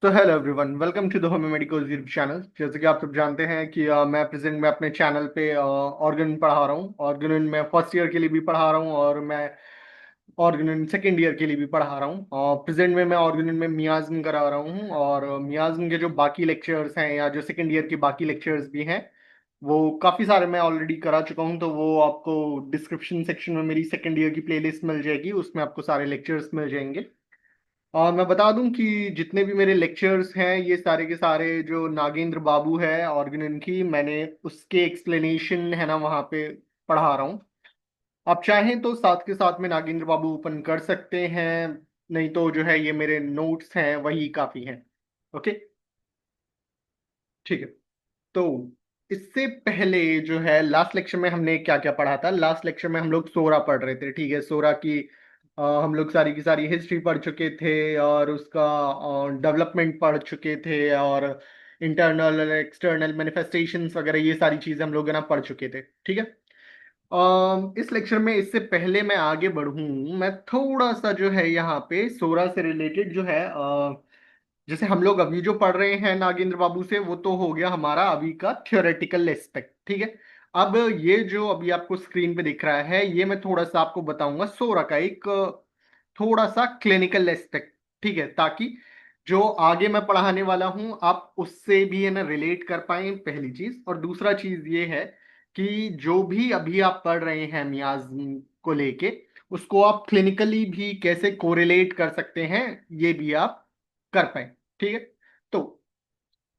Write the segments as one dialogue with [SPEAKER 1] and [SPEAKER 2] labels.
[SPEAKER 1] तो hello everyone, welcome to the home medical YouTube channel. जैसे कि आप सब जानते हैं कि मैं प्रेजेंट में अपने चैनल पे ऑर्गन पढ़ा रहा हूँ। ऑर्गन मैं फर्स्ट ईयर के लिए भी पढ़ा रहा हूँ और मैं ऑर्गन सेकेंड ईयर के लिए भी पढ़ा रहा हूँ। और प्रेजेंट में मैं ऑर्गन में मियाज़्म करा रहा हूँ और मियाज़्म के जो बाकी लेक्चर्स हैं या जो सेकेंड ईयर के बाकी लेक्चर्स भी हैं वो काफ़ी सारे मैं ऑलरेडी करा चुका हूँ। तो वो आपको डिस्क्रिप्शन सेक्शन में मेरी सेकेंड ईयर की प्लेलिस्ट मिल जाएगी, उसमें आपको सारे लेक्चर्स मिल जाएंगे। और मैं बता दूं कि जितने भी मेरे लेक्चर्स हैं ये सारे के सारे जो नागेंद्र बाबू है ऑर्गेनिक की, मैंने उसके एक्सप्लेनेशन है ना वहाँ पे पढ़ा रहा हूँ। आप चाहें तो साथ के साथ में नागेंद्र बाबू ओपन कर सकते हैं, नहीं तो जो है ये मेरे नोट्स हैं वही काफी हैं। ओके, ठीक है। तो इससे पहले जो है लास्ट लेक्चर में हमने क्या क्या पढ़ा था। लास्ट लेक्चर में हम लोग सोरा पढ़ रहे थे, ठीक है। सोरा की हम लोग सारी की सारी हिस्ट्री पढ़ चुके थे और उसका डेवलपमेंट पढ़ चुके थे और इंटरनल और एक्सटर्नल मैनिफेस्टेशंस वगैरह ये सारी चीजें हम लोग है ना पढ़ चुके थे, ठीक है। इस लेक्चर में इससे पहले मैं आगे बढ़ूं, मैं थोड़ा सा जो है यहाँ पे सोरा से रिलेटेड जो है जैसे हम लोग अभी जो पढ़ रहे हैं नागेंद्र बाबू से, वो तो हो गया हमारा अभी का थियोरेटिकल एस्पेक्ट, ठीक है। अब ये जो अभी आपको स्क्रीन पे दिख रहा है ये मैं थोड़ा सा आपको बताऊंगा सोरा का एक थोड़ा सा क्लिनिकल एस्पेक्ट, ठीक है, ताकि जो आगे मैं पढ़ाने वाला हूं आप उससे भी है ना रिलेट कर पाए, पहली चीज। और दूसरा चीज ये है कि जो भी अभी आप पढ़ रहे हैं मियाज़ को लेके, उसको आप क्लिनिकली भी कैसे कोरिलेट कर सकते हैं ये भी आप कर पाए, ठीक है। तो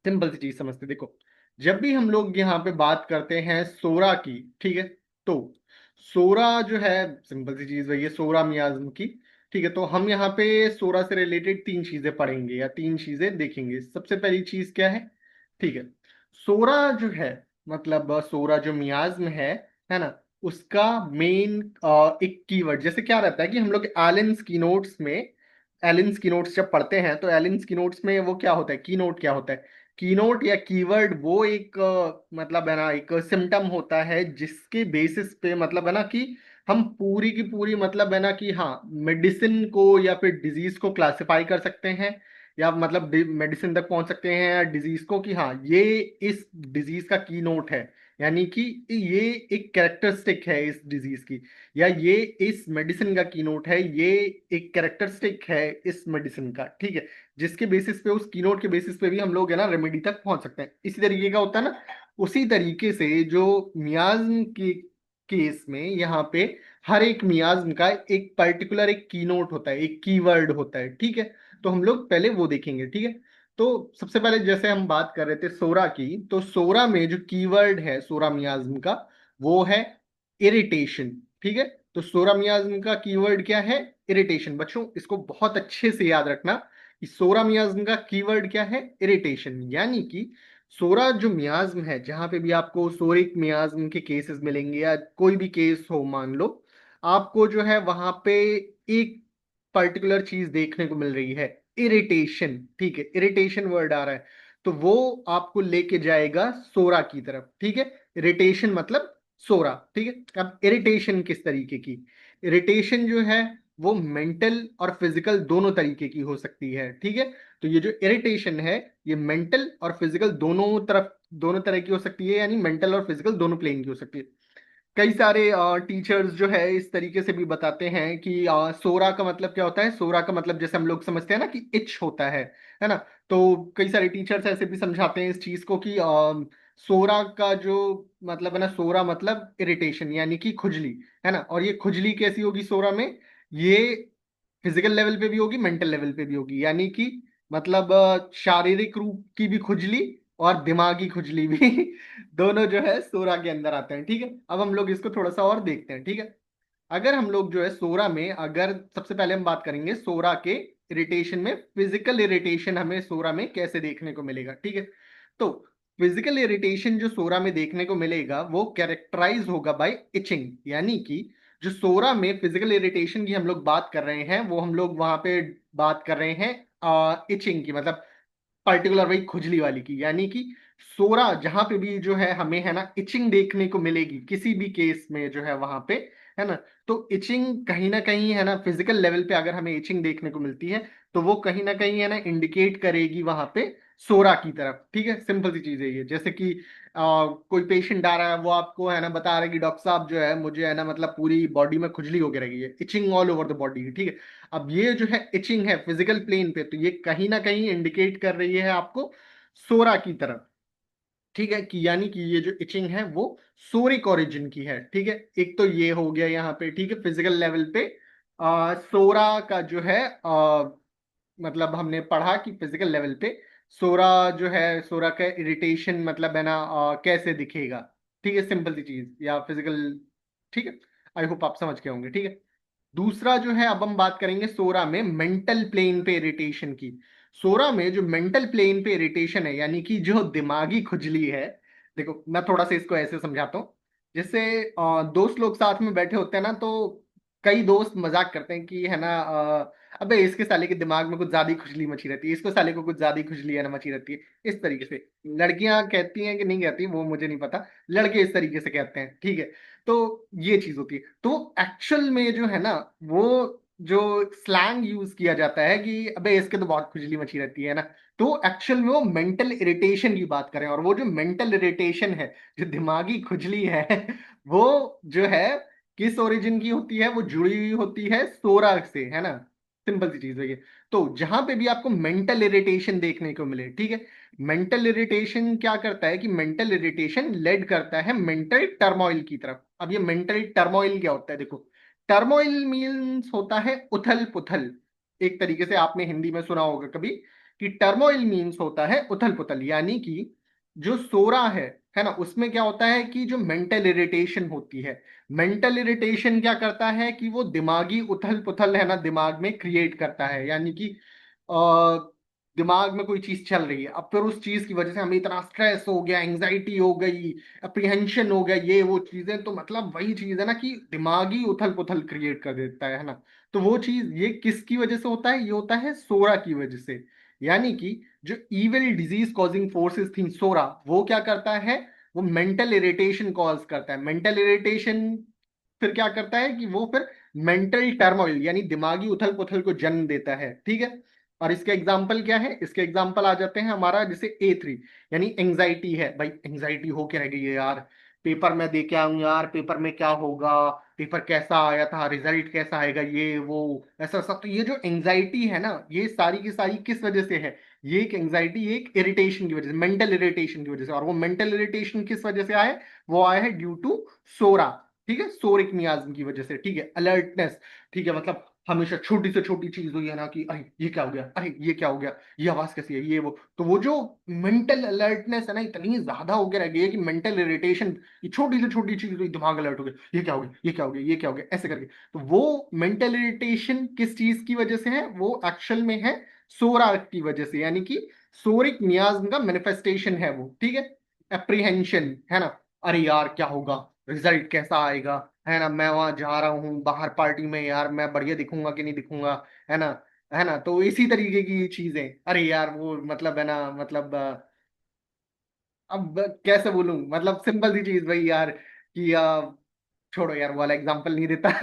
[SPEAKER 1] सिंपल सी चीज समझते देखो, जब भी हम लोग यहाँ पे बात करते हैं सोरा की, ठीक है, तो सोरा जो है सिंपल सी चीज वही है, सोरा मियाज्म की, ठीक है। तो हम यहाँ पे सोरा से रिलेटेड तीन चीजें पढ़ेंगे या तीन चीजें देखेंगे। सबसे पहली चीज क्या है, ठीक है, सोरा जो है मतलब सोरा जो मियाज्म है ना, उसका मेन एक कीवर्ड जैसे क्या रहता है कि हम लोग एलेन्स की नोट्स में, एलेन्स की नोट्स जब पढ़ते हैं तो एलेन्स की नोट्स में वो क्या होता है, की नोट क्या होता है। कीनोट या कीवर्ड वो एक मतलब है ना एक सिम्टम होता है जिसके बेसिस पे मतलब है ना कि हम पूरी की पूरी मतलब है ना कि हाँ मेडिसिन को या फिर डिजीज को क्लासिफाई कर सकते हैं या मतलब मेडिसिन तक पहुंच सकते हैं या डिजीज को कि हाँ ये इस डिजीज का की नोट है, यानी कि ये एक कैरेक्टरिस्टिक है इस डिजीज की, या ये इस मेडिसिन का की नोट है, ये एक कैरेक्टरिस्टिक है इस मेडिसिन का, ठीक है। जिसके बेसिस पे उस कीनोट के बेसिस पे भी हम लोग है ना रेमेडी तक पहुंच सकते हैं। इसी तरीके का होता है ना, उसी तरीके से जो मियाज्म के केस में यहाँ पे हर एक मियाज्म का एक पर्टिकुलर एक कीनोट होता है, एक कीवर्ड होता है, ठीक है। तो हम लोग पहले वो देखेंगे, ठीक है। तो सबसे पहले जैसे हम बात कर रहे थे सोरा की, तो सोरा में जो कीवर्ड है सोरा मियाज्म का वो है इरिटेशन, ठीक है। तो सोरा मियाज्म का कीवर्ड क्या है, इरिटेशन। बच्चों इसको बहुत अच्छे से याद रखना कि सोरा मियाज्म का कीवर्ड क्या है, इरिटेशन। यानी कि सोरा जो मियाज्म है, जहां पे भी आपको सोरिक मियाज्म के केसेस मिलेंगे या कोई भी केस हो मान लो, आपको जो है वहां पे एक पर्टिकुलर चीज देखने को मिल रही है, इरिटेशन, ठीक है। इरिटेशन वर्ड आ रहा है तो वो आपको लेके जाएगा सोरा की तरफ, ठीक है। इरिटेशन मतलब सोरा, ठीक है। अब इरिटेशन किस तरीके की, इरिटेशन जो है वो मेंटल और फिजिकल दोनों तरीके की हो सकती है, ठीक है। तो ये जो इरिटेशन है ये मेंटल और फिजिकल दोनों तरफ, दोनों तरह की हो सकती है, यानी मेंटल और फिजिकल दोनों प्लेन की हो सकती है। कई सारे टीचर्स जो है इस तरीके से भी बताते हैं कि सोरा का मतलब क्या होता है। सोरा का मतलब जैसे हम लोग समझते हैं ना कि इच होता है ना। तो कई सारे टीचर्स ऐसे भी समझाते हैं इस चीज को कि सोरा का जो मतलब है ना, सोरा मतलब इरिटेशन यानी कि खुजली, है ना। और ये खुजली कैसी होगी सोरा में, ये फिजिकल लेवल पे भी होगी, मेंटल लेवल पे भी होगी, यानी कि मतलब शारीरिक रूप की भी खुजली और दिमागी खुजली भी दोनों जो है सोरा के अंदर आते हैं, ठीक है। अब हम लोग इसको थोड़ा सा और देखते हैं, ठीक है। अगर हम लोग जो है सोरा में, अगर सबसे पहले हम बात करेंगे सोरा के इरिटेशन में, फिजिकल इरिटेशन हमें सोरा में कैसे देखने को मिलेगा, ठीक है। तो फिजिकल इरिटेशन जो सोरा में देखने को मिलेगा वो कैरेक्टराइज होगा बाय इचिंग, यानी कि जो सोरा में फिजिकल इरिटेशन की हम लोग बात कर रहे हैं वो हम लोग वहां पे बात कर रहे हैं इचिंग की, मतलब पर्टिकुलर वही खुजली वाली की, यानी कि सोरा जहां पे भी जो है हमें है ना इचिंग देखने को मिलेगी किसी भी केस में जो है वहां पे, है ना, तो इचिंग कहीं ना कहीं है ना फिजिकल लेवल पे अगर हमें इचिंग देखने को मिलती है तो वो कहीं ना कहीं है ना इंडिकेट करेगी वहां पे सोरा की तरफ। ठीक है, सिंपल सी चीज है ये। जैसे कि कोई पेशेंट आ रहा है, वो आपको है ना बता रहा है कि डॉक्टर साहब जो है मुझे है ना मतलब पूरी बॉडी में खुजली होकर रही है, itching all over the body. ठीक है, अब ये जो है इचिंग है फिजिकल प्लेन पे, तो ये कहीं ना कहीं इंडिकेट कर रही है आपको सोरा की तरफ। ठीक है, कि यानी कि ये जो इचिंग है वो सोरिक ओरिजिन की है। ठीक है, एक तो ये हो गया यहाँ पे। ठीक है, फिजिकल लेवल पे सोरा का जो है मतलब हमने पढ़ा कि फिजिकल लेवल पे सोरा जो है, सोरा का इरिटेशन मतलब है ना कैसे दिखेगा। ठीक है, सिंपल सी चीज या फिजिकल। ठीक है, आई होप आप समझ के होंगे। ठीक है, दूसरा जो है अब हम बात करेंगे सोरा में मेंटल प्लेन पे इरिटेशन की। सोरा में जो मेंटल प्लेन पे इरिटेशन है, यानी कि जो दिमागी खुजली है, देखो मैं थोड़ा सा इसको ऐसे समझाता हूँ। जैसे दोस्त लोग साथ में बैठे होते हैं ना, तो कई दोस्त मजाक करते हैं कि है ना अबे इसके साले के दिमाग में कुछ ज्यादा ही खुजली मची रहती है, इसको साले को कुछ ज्यादा ही खुजली है ना मची रहती है, इस तरीके से। लड़कियां कहती हैं कि नहीं कहती वो मुझे नहीं पता, लड़के इस तरीके से कहते हैं। ठीक है, तो ये चीज होती है। तो एक्चुअल में जो है ना, वो जो स्लैंग यूज किया जाता है कि अबे इसके तो बहुत खुजली मची रहती है ना, तो एक्चुअल में वो मेंटल इरिटेशन की बात करें। और वो जो मेंटल इरिटेशन है, जो दिमागी खुजली है वो जो है किस ओरिजिन की होती है, वो जुड़ी हुई होती है सोरा से, है ना। सिंपल सी चीज है ये। तो जहां पे भी आपको मेंटल इरिटेशन देखने को मिले, ठीक है, मेंटल इरिटेशन क्या करता है कि मेंटल इरिटेशन लेड करता है मेंटल टर्मोइल की तरफ। अब ये मेंटल टर्मोइल क्या होता है, देखो, टर्मोइल मीन्स होता है उथल पुथल। एक तरीके से आपने हिंदी में सुना होगा कभी कि टर्मोइल मीन्स होता है उथल पुथल, यानी कि जो सोरा है ना, उसमें क्या होता है कि जो मेंटल इरिटेशन होती है, मेंटल इरिटेशन क्या करता है कि वो दिमागी उथल पुथल है ना दिमाग में क्रिएट करता है। यानी कि दिमाग में कोई चीज चल रही है, अब फिर उस चीज की वजह से हमें इतना स्ट्रेस हो गया, एंजाइटी हो गई, अप्रीहेंशन हो गया, ये वो चीजें, तो मतलब वही चीज है ना कि दिमागी उथल पुथल क्रिएट कर देता है ना। तो वो चीज ये किसकी वजह से होता है, ये होता है सोरा की वजह से। यानी कि जो इविल डिजीज कॉजिंग फोर्सेस थी सोरा, वो क्या करता है, वो मेंटल इरिटेशन कॉज करता है। मेंटल इरिटेशन फिर क्या करता है कि वो फिर मेंटल टर्मोइल यानी दिमागी उथल पुथल को जन्म देता है। ठीक है, और इसके एग्जाम्पल क्या है, इसके एग्जाम्पल आ जाते हैं हमारा जैसे A3, यानी एंजाइटी है। भाई एंजाइटी हो क्या रह गई है यार, पेपर में दे के आऊं यार, पेपर में क्या होगा, पेपर कैसा आया था, रिजल्ट कैसा आएगा, ये वो ऐसा सब। तो ये जो एंजाइटी है ना, ये सारी की सारी किस वजह से है, ये एक एंजाइटी एक इरिटेशन की वजह से, मेंटल इरिटेशन की वजह से। और वो मेंटल इरिटेशन किस वजह से आए, वो आया है ड्यू टू सोरा। ठीक है, सोरिक मियाज्म की वजह से। ठीक है, अलर्टनेस। ठीक है, मतलब हमेशा छोटी से छोटी चीज हुई है ना कि अरे ये क्या हो गया, अरे ये क्या हो गया, ये आवाज कैसी है, ये वो। तो वो जो मेंटल अलर्टनेस है ना, इतनी ज्यादा हो गया रह गई है कि मेंटल इरिटेशन की छोटी से छोटी चीज हुई दिमाग अलर्ट हो गया, ये क्या हो गया, ये क्या हो गया, ये क्या हो गया, ऐसे करके। तो वो मेंटल इरिटेशन किस चीज की वजह से है, वो एक्चुअल में है सोरा की वजह से, यानी कि सोरिक मियाज्म का मैनिफेस्टेशन है वो। ठीक है, अप्रीहेंशन है ना, अरे यार क्या होगा, रिजल्ट कैसा आएगा, है ना, मैं वहां जा रहा हूँ बाहर पार्टी में, यार मैं बढ़िया दिखूंगा कि नहीं दिखूंगा, है ना, है ना। तो इसी तरीके की चीजें, अरे यार वो मतलब है ना, मतलब अब कैसे बोलूं, मतलब सिंपल सी चीज भाई यार कि छोड़ो यार, वो वाला एग्जांपल नहीं देता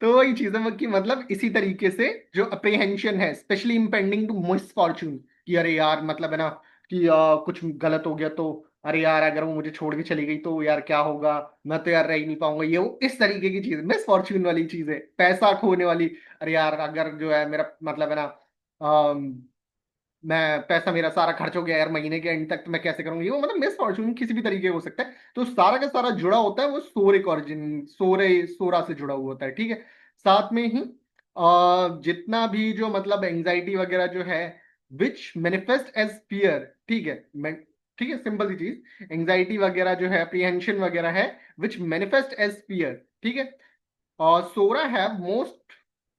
[SPEAKER 1] तो वही चीज है कि मतलब इसी तरीके से जो अप्रीहेंशन है, specially impending to misfortune, कि अरे यार मतलब है ना कि कुछ गलत हो गया तो, अरे यार अगर वो मुझे छोड़ के चली गई तो यार क्या होगा, मैं तो यार रह ही नहीं पाऊंगा, ये वो इस तरीके की चीज, मिस फॉर्चून वाली चीज है, पैसा खोने वाली। अरे यार अगर जो है मेरा मतलब है ना मैं पैसा मेरा सारा खर्च हो गया यार महीने के एंड तक, तो मैं कैसे करूंगी, ये वो मतलब मिस फॉर्चून किसी भी तरीके हो सकता है। तो सारा का सारा जुड़ा होता है वो सोरे के ओरिजिन, सोरा से जुड़ा हुआ होता है। ठीक है, साथ में ही जितना भी जो मतलब एंजाइटी वगैरह जो है विच मैनिफेस्ट एज फियर। ठीक है, ठीक है, सिंपल सी चीज, एंजाइटी वगैरह जो है, अप्रीहेंशन वगैरह है विच मैनिफेस्ट एज फियर। ठीक है, और psora have most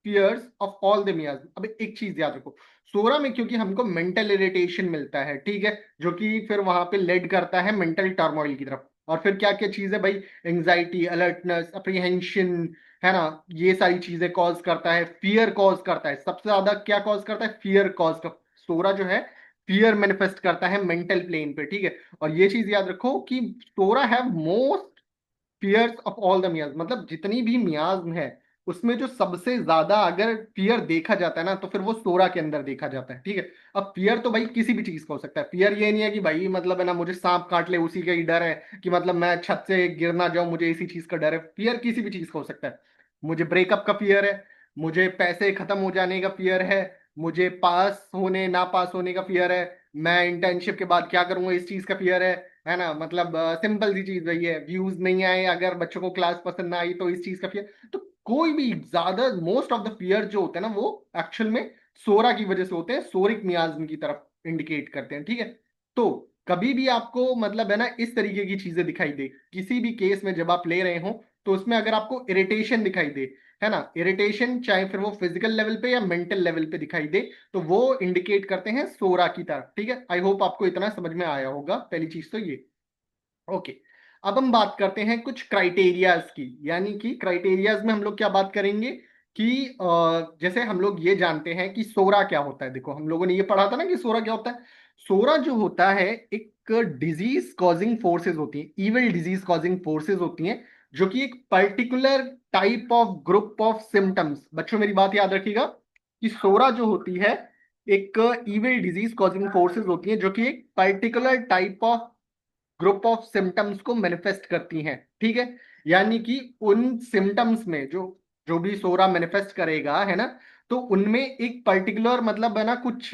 [SPEAKER 1] fierce of all the miasms. अब एक चीज याद रखो, सोरा में क्योंकि हमको मेंटल इरिटेशन मिलता है, ठीक है, जो कि फिर वहां पे लेड करता है मेंटल टर्मोइल की तरफ। और फिर क्या क्या चीज है भाई, एंजाइटी, अलर्टनेस, अप्रीहेंशन, है ना, ये सारी चीजें कॉज करता है, फियर कॉज करता है, सबसे ज्यादा क्या कॉज करता है, फियर कॉज कर, सोरा जो है फियर मैनिफेस्ट करता है मेंटल प्लेन पे, ठीक है। और ये चीज याद रखो कि psora have most fierce of all the miasms, मतलब जितनी भी मियाज है उसमें जो सबसे ज्यादा अगर फियर देखा जाता है ना, तो फिर वो सोरा के अंदर देखा जाता है, ठीक है। अब फियर तो भाई किसी भी चीज का हो सकता है। फियर ये नहीं है कि भाई मतलब है ना मुझे सांप काट ले उसी का ही डर है, कि मतलब मैं छत से गिर ना जाऊं मुझे इसी चीज का डर है। फियर किसी भी चीज का हो सकता है। मुझे ब्रेकअप का फियर है, मुझे पैसे खत्म हो जाने का फियर है, मुझे पास होने ना पास होने का फियर है, मैं इंटर्नशिप के बाद क्या करूंगा इस चीज का फियर है ना। मतलब सिंपल सी चीज वही है, व्यूज नहीं आए, अगर बच्चों को क्लास पसंद ना आई तो इस चीज का फियर। तो कोई भी ज्यादा मोस्ट ऑफ द फियर जो होते हैं ना वो एक्चुअल में सोरा की वजह से होते हैं, सोरिक मियाज्म की तरफ इंडिकेट करते हैं, ठीक है। तो कभी भी आपको मतलब है ना इस तरीके की चीजें दिखाई दे किसी भी केस में जब आप ले रहे हो, तो उसमें अगर आपको इरिटेशन दिखाई दे, है ना, इरिटेशन चाहे फिर वो फिजिकल लेवल पे या मेंटल लेवल पे दिखाई दे, तो वो इंडिकेट करते हैं सोरा की तरफ, ठीक है। आई होप आपको इतना समझ में आया होगा, पहली चीज तो ये। ओके, अब हम बात करते हैं कुछ क्राइटेरियाज की, यानी कि क्राइटेरियाज में हम लोग क्या बात करेंगे कि जैसे हम लोग ये जानते हैं कि सोरा क्या होता है। देखो हम लोगों ने ये पढ़ा था ना कि सोरा क्या होता है। सोरा जो होता है एक डिजीज कॉजिंग फोर्सेस होती हैं, इविल डिजीज कॉजिंग फोर्सेस होती हैं, जो कि एक particular type of group of symptoms, बच्चों मेरी बात याद रखिएगा कि सोरा जो होती है एक इविल डिजीज कॉजिंग फोर्सेस होती हैं जो कि एक particular type of group of symptoms को मैनिफेस्ट करती हैं, ठीक है। यानी कि उन सिम्टम्स में जो जो भी सोरा मैनिफेस्ट करेगा, है ना, तो उनमें एक पर्टिकुलर मतलब है ना कुछ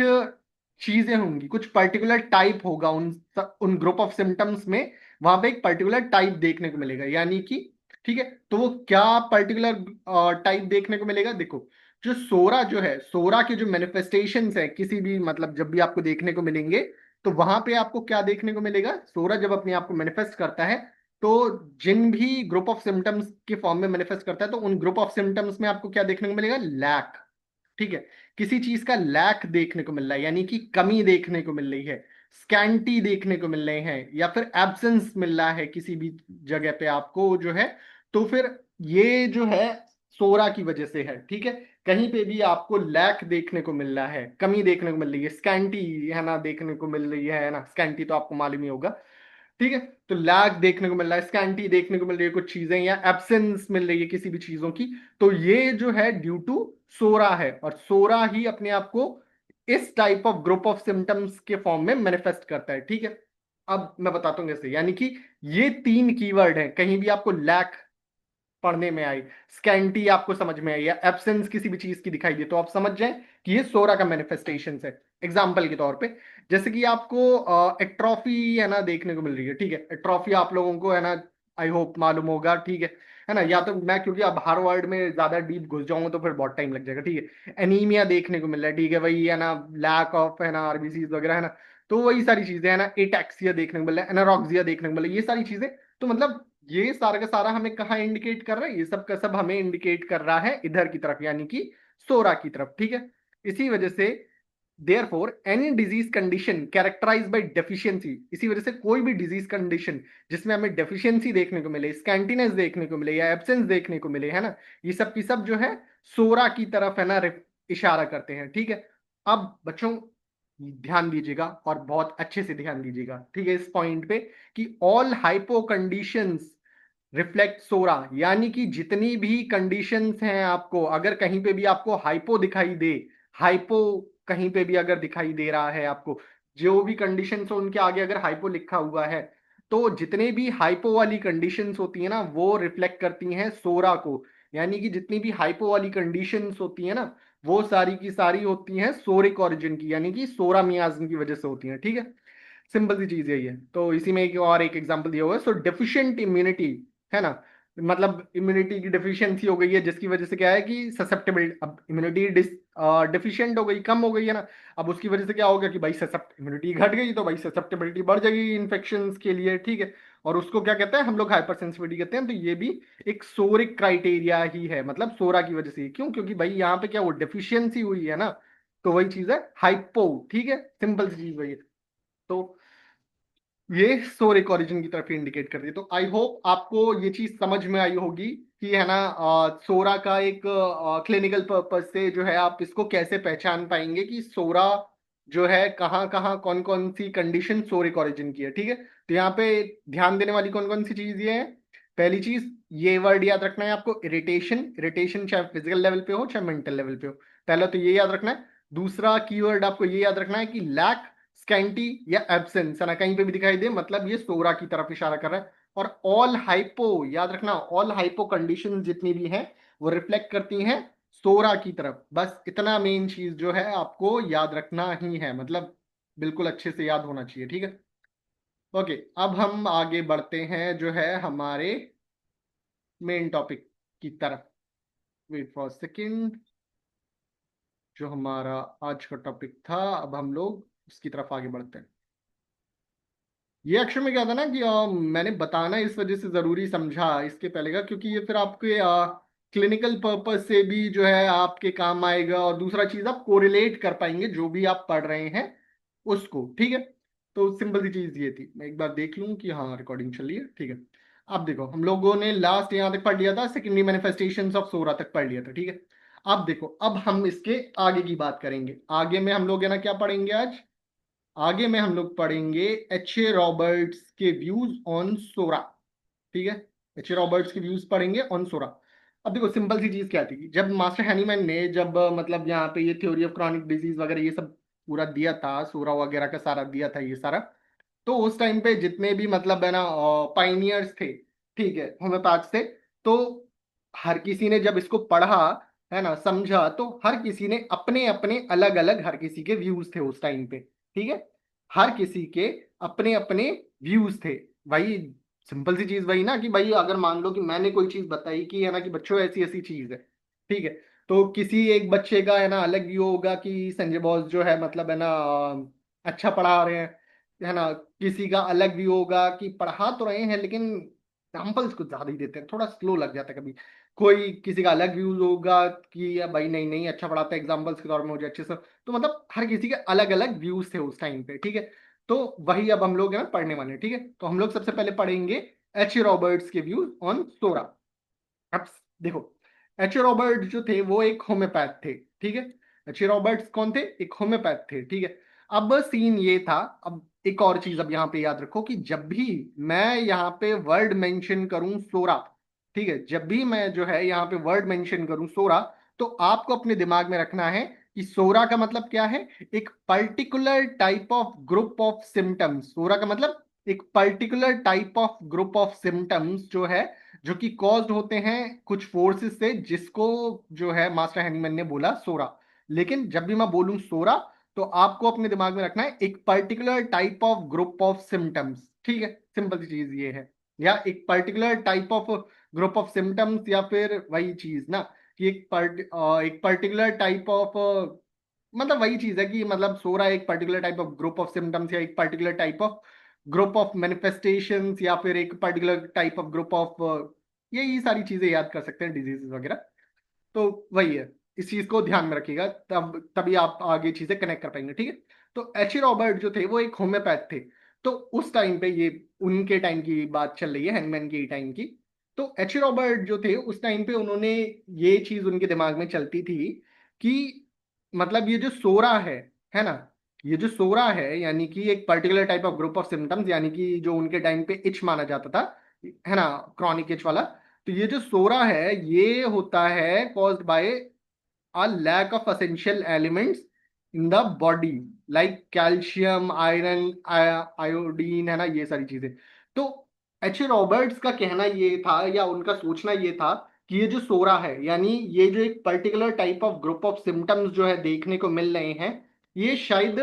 [SPEAKER 1] चीजें होंगी, कुछ पर्टिकुलर टाइप होगा उन ग्रुप ऑफ सिम्टम्स में। वहां पे एक पर्टिकुलर टाइप देखने को मिलेगा, यानी कि ठीक है। तो वो क्या पर्टिकुलर टाइप देखने को मिलेगा, देखो जो सोरा जो है, सोरा के जो मैनिफेस्टेशंस है किसी भी मतलब जब भी आपको देखने को मिलेंगे, तो वहां पे आपको क्या देखने को मिलेगा, सूरज जब अपने आप को मैनिफेस्ट करता है, तो जिन भी ग्रुप ऑफ सिम्टम्स के फॉर्म में मैनिफेस्ट करता है, तो उन ग्रुप ऑफ सिम्टम्स में आपको क्या देखने को मिलेगा, लैक, ठीक है। किसी चीज का लैक देखने को मिल रहा है, यानी कि कमी देखने को मिल रही है, स्कैंटी देखने को मिल रहे हैं, या फिर एब्सेंस मिल रहा है किसी भी जगह पे आपको जो है, तो फिर ये जो है सोरा की वजह से है, ठीक है। कहीं पे भी आपको लैक देखने को मिल रहा है, कमी देखने को मिल रही है, स्कैंटी है ना देखने को मिल रही है ना, स्कैंटी तो आपको मालूम ही होगा, ठीक है। तो लैक देखने को मिल रहा है, स्कैंटी देखने को मिल रही है कुछ चीजें, या एब्सेंस मिल रही है किसी भी चीजों की, तो ये जो है ड्यू टू सोरा है, और सोरा ही अपने आप को इस type of group of symptoms के फॉर्म में मैनिफेस्ट करता है, ठीक है। अब मैं बताता हूँ कैसे, यानी कि ये तीन कीवर्ड हैं, कहीं भी आपको लैक पढ़ने में आई, स्कैंटी आपको समझ में आई, या एब्सेंस किसी भी चीज की दिखाई दे, तो आप समझ जाएं कि ये सोरा का मैनिफेस्टेशन है। एग्जाम्पल के तौर पे जैसे कि आपको एट्रॉफी है ना देखने को मिल रही है, ठीक है। एट्रॉफी आप लोगों को है ना आई होप मालूम होगा, ठीक है ना। या तो मैं क्योंकि अब हर वर्ड में ज्यादा डीप घुस जाऊंगा तो फिर बहुत टाइम लग जाएगा, ठीक है। एनीमिया देखने को मिल रहा है, ठीक है, वही है ना, लैक ऑफ है ना आरबीसीज वगैरह, है ना। तो वही सारी चीजें है ना, एटैक्सिया देखने को मिल रहा है, एनारोक्सिया देखने को मिल रहा है, ये सारी चीजें। तो मतलब ये सारा का सारा हमें कहाँ इंडिकेट कर रहा है, ये सब का सब हमें इंडिकेट कर रहा है इधर की तरफ, यानी कि सोरा की तरफ, ठीक है। इसी वजह से therefore any disease condition characterized by deficiency, इसी वजह से कोई भी डिजीज कंडीशन जिसमें हमें डेफिशिएंसी देखने को मिले, स्कैंटीनेस देखने को मिले, या एब्सेंस देखने को मिले, है ना, ये सब की सब जो है सोरा की तरफ है ना इशारा करते हैं, ठीक है। अब बच्चों ध्यान दीजिएगा और बहुत अच्छे से ध्यान दीजिएगा, ठीक है, इस पॉइंट पे कि ऑल हाइपो कंडीशंस रिफ्लेक्ट सोरा, यानी कि जितनी भी कंडीशंस हैं आपको, अगर कहीं पे भी आपको हाइपो दिखाई दे, हाइपो कहीं पे भी अगर दिखाई दे रहा है आपको, जो भी कंडीशंस हो उनके आगे अगर हाइपो लिखा हुआ है, तो जितने भी हाइपो वाली कंडीशंस होती है ना वो रिफ्लेक्ट करती हैं सोरा को। यानी कि जितनी भी हाइपो वाली कंडीशंस होती है ना, वो सारी की सारी होती हैं सोरिक ओरिजिन की, यानी कि सोरा मियाज्म की वजह से होती हैं, ठीक है। सिंपल सी चीज यही है। तो इसी में एक और एक एग्जांपल दिया हुआ है, सो डेफिशिएंट इम्यूनिटी, है ना, मतलब इम्यूनिटी की डेफिशिएंसी हो गई है, जिसकी वजह से क्या है कि ससेप्टेबल, अब इम्यूनिटी डेफिशिएंट हो गई, कम हो गई है ना, अब उसकी वजह से क्या होगा कि भाई ससेप्ट इम्यूनिटी घट गई, तो भाई ससेप्टेबिलिटी बढ़ जाएगी इन्फेक्शन के लिए, ठीक है। और उसको क्या कहते हैं हम लोग, हाइपर सेंसिटिविटी कहते हैं। तो ये भी एक सोरिक क्राइटेरिया ही है, मतलब सोरा की वजह से, क्यों, क्योंकि भाई यहाँ पे क्या वो डेफिशिएंसी हुई है ना, तो वही चीज है हाइपो, ठीक है, सिंपल सी चीज वही है। तो ये सोरिक ओरिजिन की तरफ इंडिकेट करती है। तो आई होप आपको ये चीज समझ में आई होगी कि है ना सोरा का एक क्लिनिकल पर्पज से जो है आप इसको कैसे पहचान पाएंगे कि सोरा जो है कहाँ कहाँ कौन कौन सी कंडीशन सोरिक ओरिजिन की है, ठीक है। तो यहाँ पे ध्यान देने वाली कौन कौन सी चीज ये है। पहली चीज, ये वर्ड याद रखना है आपको, इरिटेशन। इरिटेशन चाहे फिजिकल लेवल पे हो चाहे मेंटल लेवल पे हो, पहला तो ये याद रखना है। दूसरा कीवर्ड आपको ये याद रखना है कि लैक, स्कैंटी या एब्सेंस है ना, कहीं पे भी दिखाई दे मतलब ये सोरा की तरफ इशारा कर रहा है। और ऑल हाइपो याद रखना, ऑल हाइपो कंडीशन जितनी भी हैं वो रिफ्लेक्ट करती हैं सोरा की तरफ। बस इतना मेन चीज जो है आपको याद रखना ही है, मतलब बिल्कुल अच्छे से याद होना चाहिए, ठीक है। ओके, अब हम आगे बढ़ते हैं जो है हमारे मेन टॉपिक की तरफ। Wait for second. जो हमारा आज का टॉपिक था, अब हम लोग उसकी तरफ आगे बढ़ते हैं। ये एक्चुअल में क्या था ना कि मैंने बताना इस वजह से जरूरी समझा इसके पहले का, क्योंकि ये फिर आपके क्लिनिकल पर्पस से भी जो है आपके काम आएगा, और दूसरा चीज आप कोरिलेट कर पाएंगे जो भी आप पढ़ रहे हैं उसको, ठीक है। तो सिंपल सी चीज ये थी, मैं एक बार देख लूं कि हाँ रिकॉर्डिंग चल रही है, ठीक है। अब देखो हम लोगों ने लास्ट यहाँ तक पढ़ लिया था, सेकेंडरी मैनिफेस्टेशंस ऑफ सोरा तक पढ़ लिया था, ठीक है। अब देखो, अब हम इसके आगे की बात करेंगे। आगे में हम लोग है ना क्या पढ़ेंगे आज, आगे में हम लोग पढ़ेंगे एच ए रॉबर्ट्स के व्यूज ऑन सोरा, ठीक है। एच ए रॉबर्ट्स के व्यूज पढ़ेंगे ऑन सोरा। अब देखो सिंपल सी चीज क्या थी, जब मास्टर हैनीमैन ने जब मतलब यहाँ पे ये थ्योरी ऑफ क्रॉनिक डिजीज वगैरह ये सब पूरा दिया था, सोरा वगैरह का सारा दिया था ये सारा, तो उस टाइम पे जितने भी मतलब है ना पाइनियर्स थे, ठीक है, होम्योपैथ थे, तो हर किसी ने जब इसको पढ़ा है ना, समझा, तो हर किसी ने अपने अपने अलग अलग हर किसी के व्यूज थे उस टाइम पे, ठीक है। हर किसी के अपने अपने व्यूज थे। भाई सिंपल सी चीज वही ना कि भाई अगर मान लो कि मैंने कोई चीज बताई कि है ना कि बच्चों ऐसी ऐसी चीज है, ठीक है, तो किसी एक बच्चे का है ना अलग व्यू होगा कि संजय बॉस जो है मतलब है ना अच्छा पढ़ा रहे हैं, है ना। किसी का अलग व्यू होगा कि पढ़ा तो रहे हैं लेकिन एग्जाम्पल्स कुछ ज्यादा ही देते हैं, थोड़ा स्लो लग जाता है कभी। कोई किसी का अलग व्यूज होगा कि या भाई नहीं नहीं अच्छा पढ़ाता है, एग्जाम्पल्स के तौर में मुझे अच्छे से। तो मतलब हर किसी के अलग अलग व्यूज थे उस टाइम पे, ठीक है। तो वही अब हम लोग है ना पढ़ने वाले हैं, ठीक है। तो हम लोग सबसे पहले पढ़ेंगे एच रॉबर्ट्स के व्यूज ऑन सोरा। अब देखो, एच रॉबर्ट जो थे वो एक होम्योपैथ थे, ठीक है। एच रॉबर्ट्स कौन थे, एक होम्योपैथ थे, ठीक है। अब सीन ये था, अब एक और चीज अब यहाँ पे याद रखो कि जब भी मैं यहाँ पे वर्ड मेंशन करूं सोरा, ठीक है, जब भी मैं जो है यहाँ पे वर्ड मेंशन करूं सोरा, तो आपको अपने दिमाग में रखना है कि सोरा का मतलब क्या है, एक particular type of group of symptoms. Psora का मतलब एक particular type of group of symptoms जो है, जो कि कॉज्ड होते हैं कुछ फोर्सेस से, जिसको जो है मास्टर हैनीमैन ने बोला सोरा। लेकिन जब भी मैं बोलूं सोरा, तो आपको अपने दिमाग में रखना है एक particular type of group of symptoms, ठीक है। सिंपल सी चीज ये है, या एक particular type of group of symptoms, या फिर वही चीज ना कि एक पर्टिकुलर टाइप ऑफ, मतलब वही चीज है कि मतलब सोरा एक particular type of group of symptoms, या एक particular type of group of manifestations, या फिर एक particular type of group of, यही सारी चीजें याद कर सकते हैं, डिजीजेस वगैरह। तो वही है, इस चीज को ध्यान में रखिएगा, तब तभी आप आगे चीजें कनेक्ट कर पाएंगे, ठीक है। तो एच रॉबर्ट जो थे वो एक होम्योपैथ थे। तो उस टाइम पे ये उनके टाइम की बात चल रही है, हैंगमैन के टाइम की। तो एच रॉबर्ट जो थे उस टाइम पे उन्होंने ये चीज उनके दिमाग में चलती थी कि मतलब ये जो सोरा है ना, ये जो सोरा है यानी कि एक particular type of group of symptoms, यानी कि जो उनके टाइम पे इच माना जाता था, है ना, क्रॉनिक इच वाला। तो ये जो सोरा है ये होता है caused by a lack of essential elements in the body, like calcium, iron, iodine, है ना, ये सारी चीजें। तो एच रॉबर्ट्स का कहना ये था, या उनका सोचना ये था कि ये जो सोरा है, यानी ये जो एक particular type of group of symptoms जो है देखने को मिल रहे हैं, ये शायद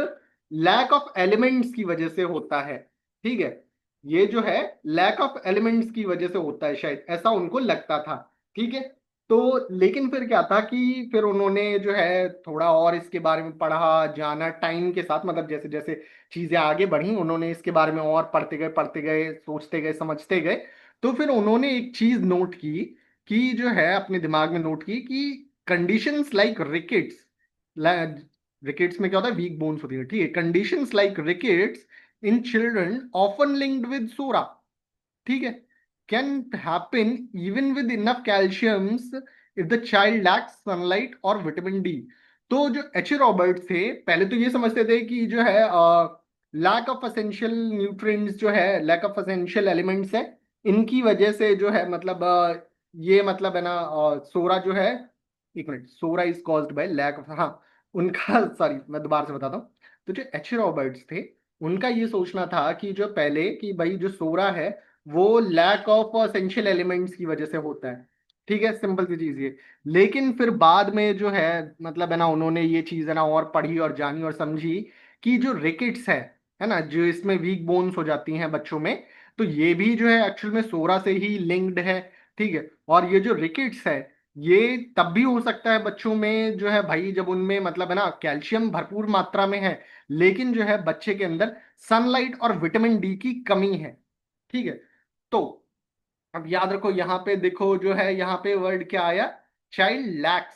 [SPEAKER 1] लैक ऑफ एलिमेंट्स की वजह से होता है, ठीक है। ये जो है लैक ऑफ एलिमेंट्स की वजह से होता है, शायद ऐसा उनको लगता था, ठीक है। तो लेकिन फिर क्या था कि फिर उन्होंने जो है थोड़ा और इसके बारे में पढ़ा, जाना, टाइम के साथ मतलब जैसे जैसे चीजें आगे बढ़ी उन्होंने इसके बारे में और पढ़ते गए, सोचते गए, समझते गए। तो फिर उन्होंने एक चीज नोट की कि जो है अपने दिमाग में नोट की कि कंडीशंस लाइक रिकेट्स, रिकेट्स में क्या होता है, वीक बोन्स होती है, ठीक है। Conditions like rickets in children often linked with psora, ठीक है, can happen even with enough calciums if the child lacks sunlight और विटामिन डी। तो जो एच रॉबर्ट थे पहले तो ये समझते थे कि जो है लैक ऑफ एसेंशियल न्यूट्रिएंट्स जो है, लैक ऑफ एसेंशियल एलिमेंट्स है, इनकी वजह से जो है मतलब ये मतलब है ना सोरा जो है, एक minute, psora is caused by lack of, हाँ उनका सॉरी मैं दोबारा से बताता हूँ। तो जो एच रॉबर्ट्स थे उनका ये सोचना था कि जो पहले कि भाई जो सोरा है वो लैक ऑफ एसेंशियल एलिमेंट्स की वजह से होता है। ठीक है, सिंपल सी चीज ये। लेकिन फिर बाद में जो है मतलब है ना उन्होंने ये चीज है ना और पढ़ी और जानी और समझी कि जो रिकेट्स है ना, जो इसमें वीक बोन्स हो जाती हैं बच्चों में, तो ये भी जो है एक्चुअल में सोरा से ही लिंक्ड है। ठीक है, और ये जो रिकेट्स है ये तब भी हो सकता है बच्चों में जो है भाई जब उनमें मतलब है ना कैल्शियम भरपूर मात्रा में है, लेकिन जो है बच्चे के अंदर सनलाइट और विटामिन डी की कमी है। ठीक है, तो अब याद रखो यहाँ पे देखो जो है यहाँ पे वर्ड क्या आया, चाइल्ड लैक्स।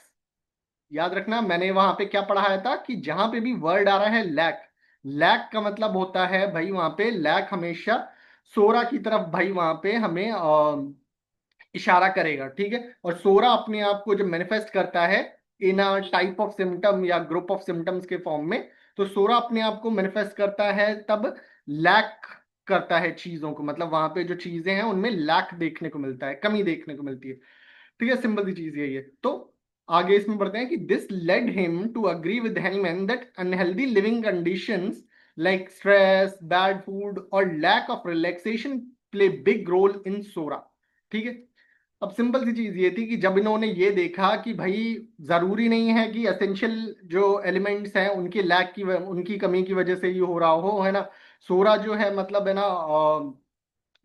[SPEAKER 1] याद रखना मैंने वहां पे क्या पढ़ाया था कि जहां पे भी वर्ड आ रहा है लैक, लैक का मतलब होता है भाई वहां पे लैक हमेशा सोरा की तरफ भाई वहां पे हमें इशारा करेगा। ठीक है, और सोरा अपने आप को जब मैनिफेस्ट करता है इन अ टाइप ऑफ सिम्टम या ग्रुप ऑफ सिम्टम्स के फॉर्म में, तो सोरा अपने आप को मैनिफेस्ट करता है तब लैक करता है चीजों को, मतलब वहां पे जो चीजें हैं उनमें लैक देखने को मिलता है, कमी देखने को मिलती है। ठीक है, सिंपल सी चीज यही है। तो आगे इसमें बढ़ते हैं कि this led him to agree with Hahnemann that unhealthy living conditions like stress, bad food और lack of relaxation play big role in psora. ठीक है, अब सिंपल सी चीज ये थी कि जब इन्होंने ये देखा कि भाई जरूरी नहीं है कि एसेंशियल जो एलिमेंट्स हैं उनकी लैक की उनकी कमी की वजह से ये हो रहा हो, है ना, सोरा जो है मतलब है ना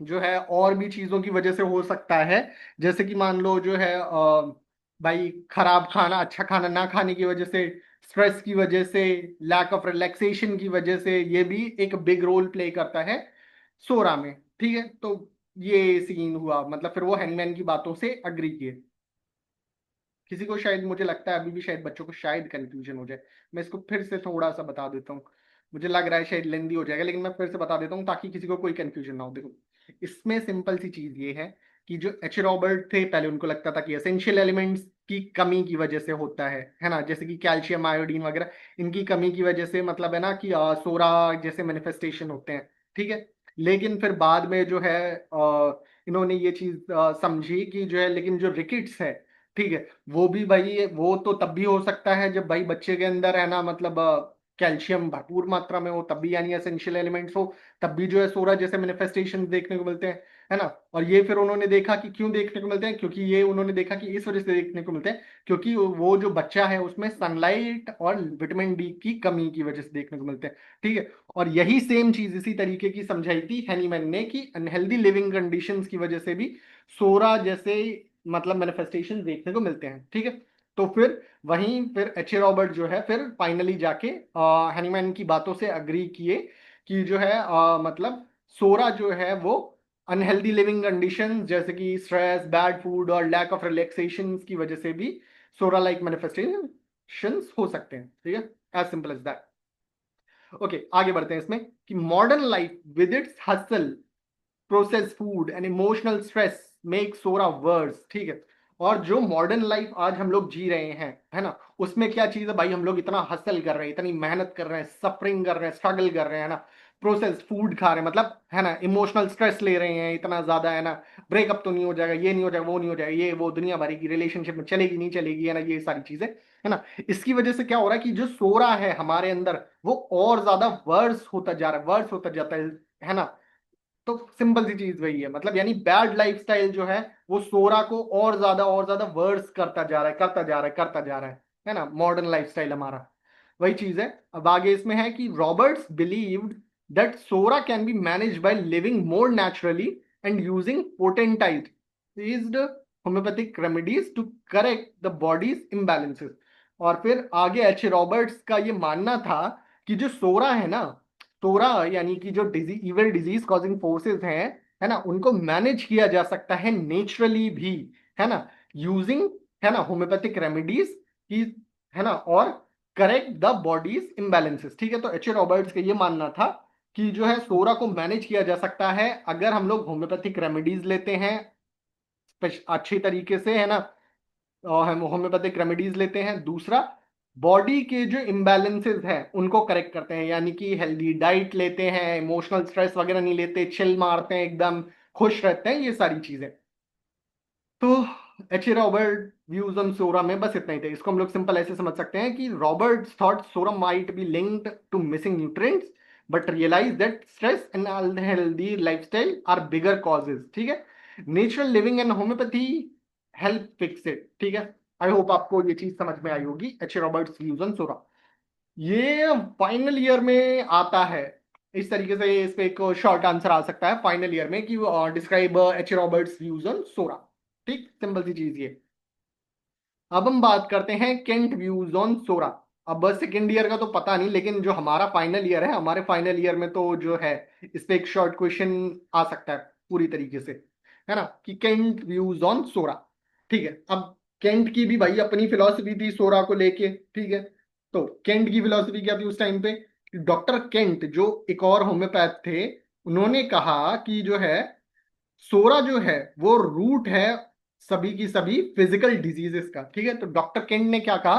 [SPEAKER 1] जो है और भी चीजों की वजह से हो सकता है। जैसे कि मान लो जो है भाई खराब खाना, अच्छा खाना ना खाने की वजह से, स्ट्रेस की वजह से, लैक ऑफ रिलैक्सेशन की वजह से, ये भी एक बिग रोल प्ले करता है सोरा में। ठीक है, तो ये सीन हुआ, मतलब फिर वो हैंगमैन की बातों से अग्री किए। किसी को शायद, मुझे लगता है अभी भी शायद बच्चों को शायद कंफ्यूजन हो जाए, मैं इसको फिर से थोड़ा सा बता देता हूँ। मुझे लग रहा है शायद लेंदी हो जाएगा, लेकिन मैं फिर से बता देता हूँ ताकि किसी को कोई कंफ्यूजन ना हो। देखो, इसमें सिंपल सी चीज ये है कि जो एच रॉबर्ट थे पहले उनको लगता था कि एसेंशियल एलिमेंट्स की कमी की वजह से होता है ना, जैसे कि कैल्शियम, आयोडीन वगैरह, इनकी कमी की वजह से मतलब है ना कि सोरा जैसे मैनिफेस्टेशन होते हैं। ठीक है, लेकिन फिर बाद में जो है इन्होंने ये चीज समझी कि जो है लेकिन जो रिकेट्स है, ठीक है, वो भी भाई वो तो तब भी हो सकता है जब भाई बच्चे के अंदर है ना मतलब कैल्शियम भरपूर मात्रा में हो, तब भी यानी एसेंशियल एलिमेंट्स हो, तब भी जो है सोरा जैसे मैनिफेस्टेशन देखने को मिलते हैं, है ना। और ये फिर उन्होंने देखा कि क्यों देखने को मिलते हैं, क्योंकि ये उन्होंने देखा कि इस वजह से देखने को मिलते हैं क्योंकि वो जो बच्चा है उसमें सनलाइट और विटामिन डी की कमी की वजह से देखने को मिलते हैं। ठीक है, और यही सेम चीज इसी तरीके की समझाई थी हैनीमैन ने कि अनहेल्दी लिविंग कंडीशंस की वजह से भी सोरा जैसे मतलब मैनिफेस्टेशन देखने को मिलते हैं। ठीक है, तो फिर वहीं फिर एच ए रॉबर्ट जो है फिर फाइनली जाके हैनीमैन की बातों से अग्री किए कि जो है मतलब सोरा जो है वो अनहेल्दी लिविंग कंडीशन जैसे कि स्ट्रेस, बैड फूड और लैक ऑफ रिलैक्सेशन की वजह से भी सोरा लाइक मैनिफेस्टेशंस हो सकते हैं। ठीक है, as simple as that. Okay, आगे बढ़ते हैं इसमें कि modern life with its hassle, process food and emotional stress make psora worse. ठीक है, और जो मॉडर्न लाइफ आज हम लोग जी रहे हैं, है ना, उसमें क्या चीज है भाई, हम लोग इतना हसल कर रहे हैं, इतनी मेहनत कर रहे हैं, सफरिंग कर रहे हैं, स्ट्रगल कर रहे हैं, है ना, प्रोसेस फूड खा रहे हैं, मतलब है ना इमोशनल स्ट्रेस ले रहे हैं इतना ज्यादा, है ना, ब्रेकअप तो नहीं हो जाएगा, ये नहीं हो जाएगा, वो नहीं हो जाएगा, ये वो दुनिया भरी की रिलेशनशिप में चलेगी नहीं चलेगी, है ना, ये सारी चीजें, है ना। इसकी वजह से क्या हो रहा है कि जो सोरा है हमारे अंदर वो और ज्यादा वर्स होता जा रहा है, वर्स होता जाता है ना। तो सिंपल सी चीज वही है, मतलब यानी बैड लाइफस्टाइल जो है वो सोरा को और ज्यादा वर्स करता जा रहा है, करता जा रहा है, करता जा रहा है ना, मॉडर्न लाइफस्टाइल हमारा। वही चीज है। अब आगे इसमें है कि Roberts believed that psora can be manage by living more naturally and using potentized homeopathic remedies to correct the body's imbalances. और फिर आगे एच रॉबर्ट्स का ये मानना था कि जो सोरा है ना, सोरा यानी कि जो इवल डिजीज कॉजिंग फोर्सेस हैं, है ना, उनको मैनेज किया जा सकता है नेचुरली भी, है ना, यूजिंग, है ना, होम्योपैथिक रेमेडीज की, है ना, और करेक्ट द बॉडीज इम्बैलेंसेस। ठीक है, तो एच ए रॉबर्ट्स का ये मानना था कि जो है सोरा को मैनेज किया जा सकता है अगर हम लोग होम्योपैथिक रेमेडीज लेते हैं अच्छी तरीके से, है ना, और हम होम्योपैथिक रेमेडीज लेते हैं। दूसरा, बॉडी के जो इम्बैलेंसेस हैं उनको करेक्ट करते हैं, यानी कि हेल्दी डाइट लेते हैं, इमोशनल स्ट्रेस वगैरह नहीं लेते, चिल मारते हैं, एकदम खुश रहते हैं, ये सारी चीजें। तो H A Robert views on psora में बस इतना ही था। इसको हम लोग सिंपल ऐसे समझ सकते हैं कि Roberts thought psora might be linked to missing nutrients but realise that stress and unhealthy lifestyle are bigger causes. ठीक है, natural living and homeopathy help fix it. ठीक है, आई होप आपको ये चीज समझ में आई होगी, H A Roberts views on psora. ये फाइनल ईयर में आता है। इस तरीके से इस पे एक शॉर्ट आंसर आ सकता है फाइनल ईयर में कि describe H Roberts views on psora. ठीक, सिंपल सी चीज ये। अब हम बात करते हैं केंट व्यूज ऑन सोरा। अब बस सेकेंड ईयर का तो पता नहीं, लेकिन जो हमारा फाइनल ईयर है, हमारे फाइनल ईयर में तो जो है इस पे एक शॉर्ट क्वेश्चन आ सकता है पूरी तरीके से, है ना, कि केंट व्यूज ऑन सोरा। ठीक है, अब केंट की भी भाई अपनी फिलॉसफी थी सोरा को लेके। ठीक है, तो केंट की फिलॉसफी क्या थी उस टाइम पे? डॉक्टर केंट जो एक और होम्योपैथ थे, उन्होंने कहा कि जो है सोरा जो है वो रूट है सभी की सभी फिजिकल डिजीजेस का। ठीक है, तो डॉक्टर केंट ने क्या कहा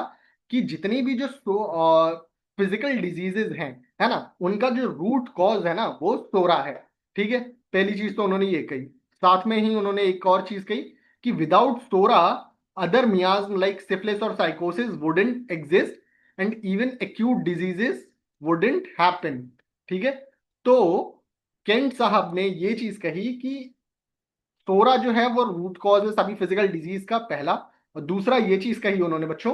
[SPEAKER 1] कि जितनी भी जो फिजिकल डिजीजेस हैं, है ना, उनका जो रूट कॉज है ना वो सोरा है। ठीक है, पहली चीज तो उन्होंने ये कही। साथ में ही उन्होंने एक और चीज कही कि without psora other miasm like syphilis और sycosis wouldn't exist and even acute diseases wouldn't happen. ठीक है, तो केंट साहब ने ये चीज कही कि सोरा जो है वो रूट कॉज है सभी फिजिकल डिजीज का, पहला। और दूसरा ये चीज कही उन्होंने बच्चों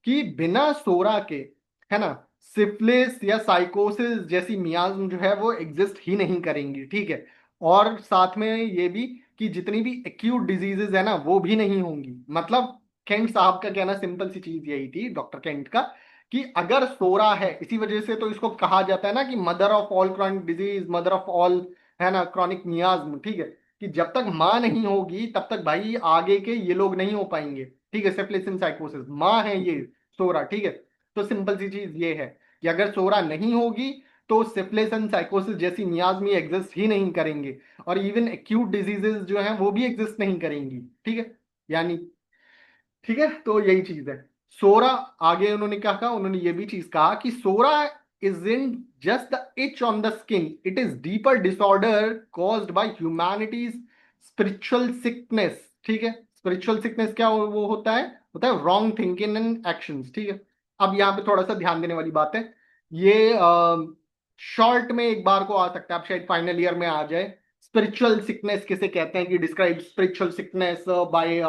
[SPEAKER 1] कि बिना सोरा के, है ना, सिफिलिस या साइकोसिस जैसी मियाज्म जो है वो एग्जिस्ट ही नहीं करेंगी। ठीक है, और साथ में ये भी कि जितनी भी एक्यूट डिजीजेस है ना वो भी नहीं होंगी। मतलब केंट साहब का कहना सिंपल सी चीज यही थी, डॉक्टर केंट का, कि अगर सोरा है, इसी वजह से तो इसको कहा जाता है ना कि mother of all chronic disease, mother of all, है ना, क्रॉनिक मियाज्म। ठीक है, कि जब तक माँ नहीं होगी तब तक भाई आगे के ये लोग नहीं हो पाएंगे। ठीक है, सेप्लेसिन साइकोसिस माँ है ये सोरा। ठीक है, तो सिंपल सी चीज ये है कि अगर सोरा नहीं होगी तो सिफिलिस एंड साइकोसिस जैसी मियाजमी एग्जिस्ट ही नहीं करेंगे, और इवन एक्यूट डिजीजेस जो हैं वो भी एग्जिस्ट नहीं करेंगी। ठीक है, यानी, ठीक है, तो यही चीज है सोरा। आगे उन्होंने क्या कहा, उन्होंने ये भी चीज कहा कि psora is in just the itch on the skin, it is deeper disorder caused by humanity's spiritual sickness. ठीक है, स्पिरिचुअल सिकनेस क्या वो होता है रॉन्ग थिंकिंग एंड एक्शंस। ठीक है, अब यहाँ पे थोड़ा सा ध्यान देने वाली बात है। ये शॉर्ट में एक बार को आ सकता है, अब शायद फाइनल ईयर में आ जाए। स्पिरिचुअल सिकनेस किसे कहते हैं, कि describe spiritual sickness by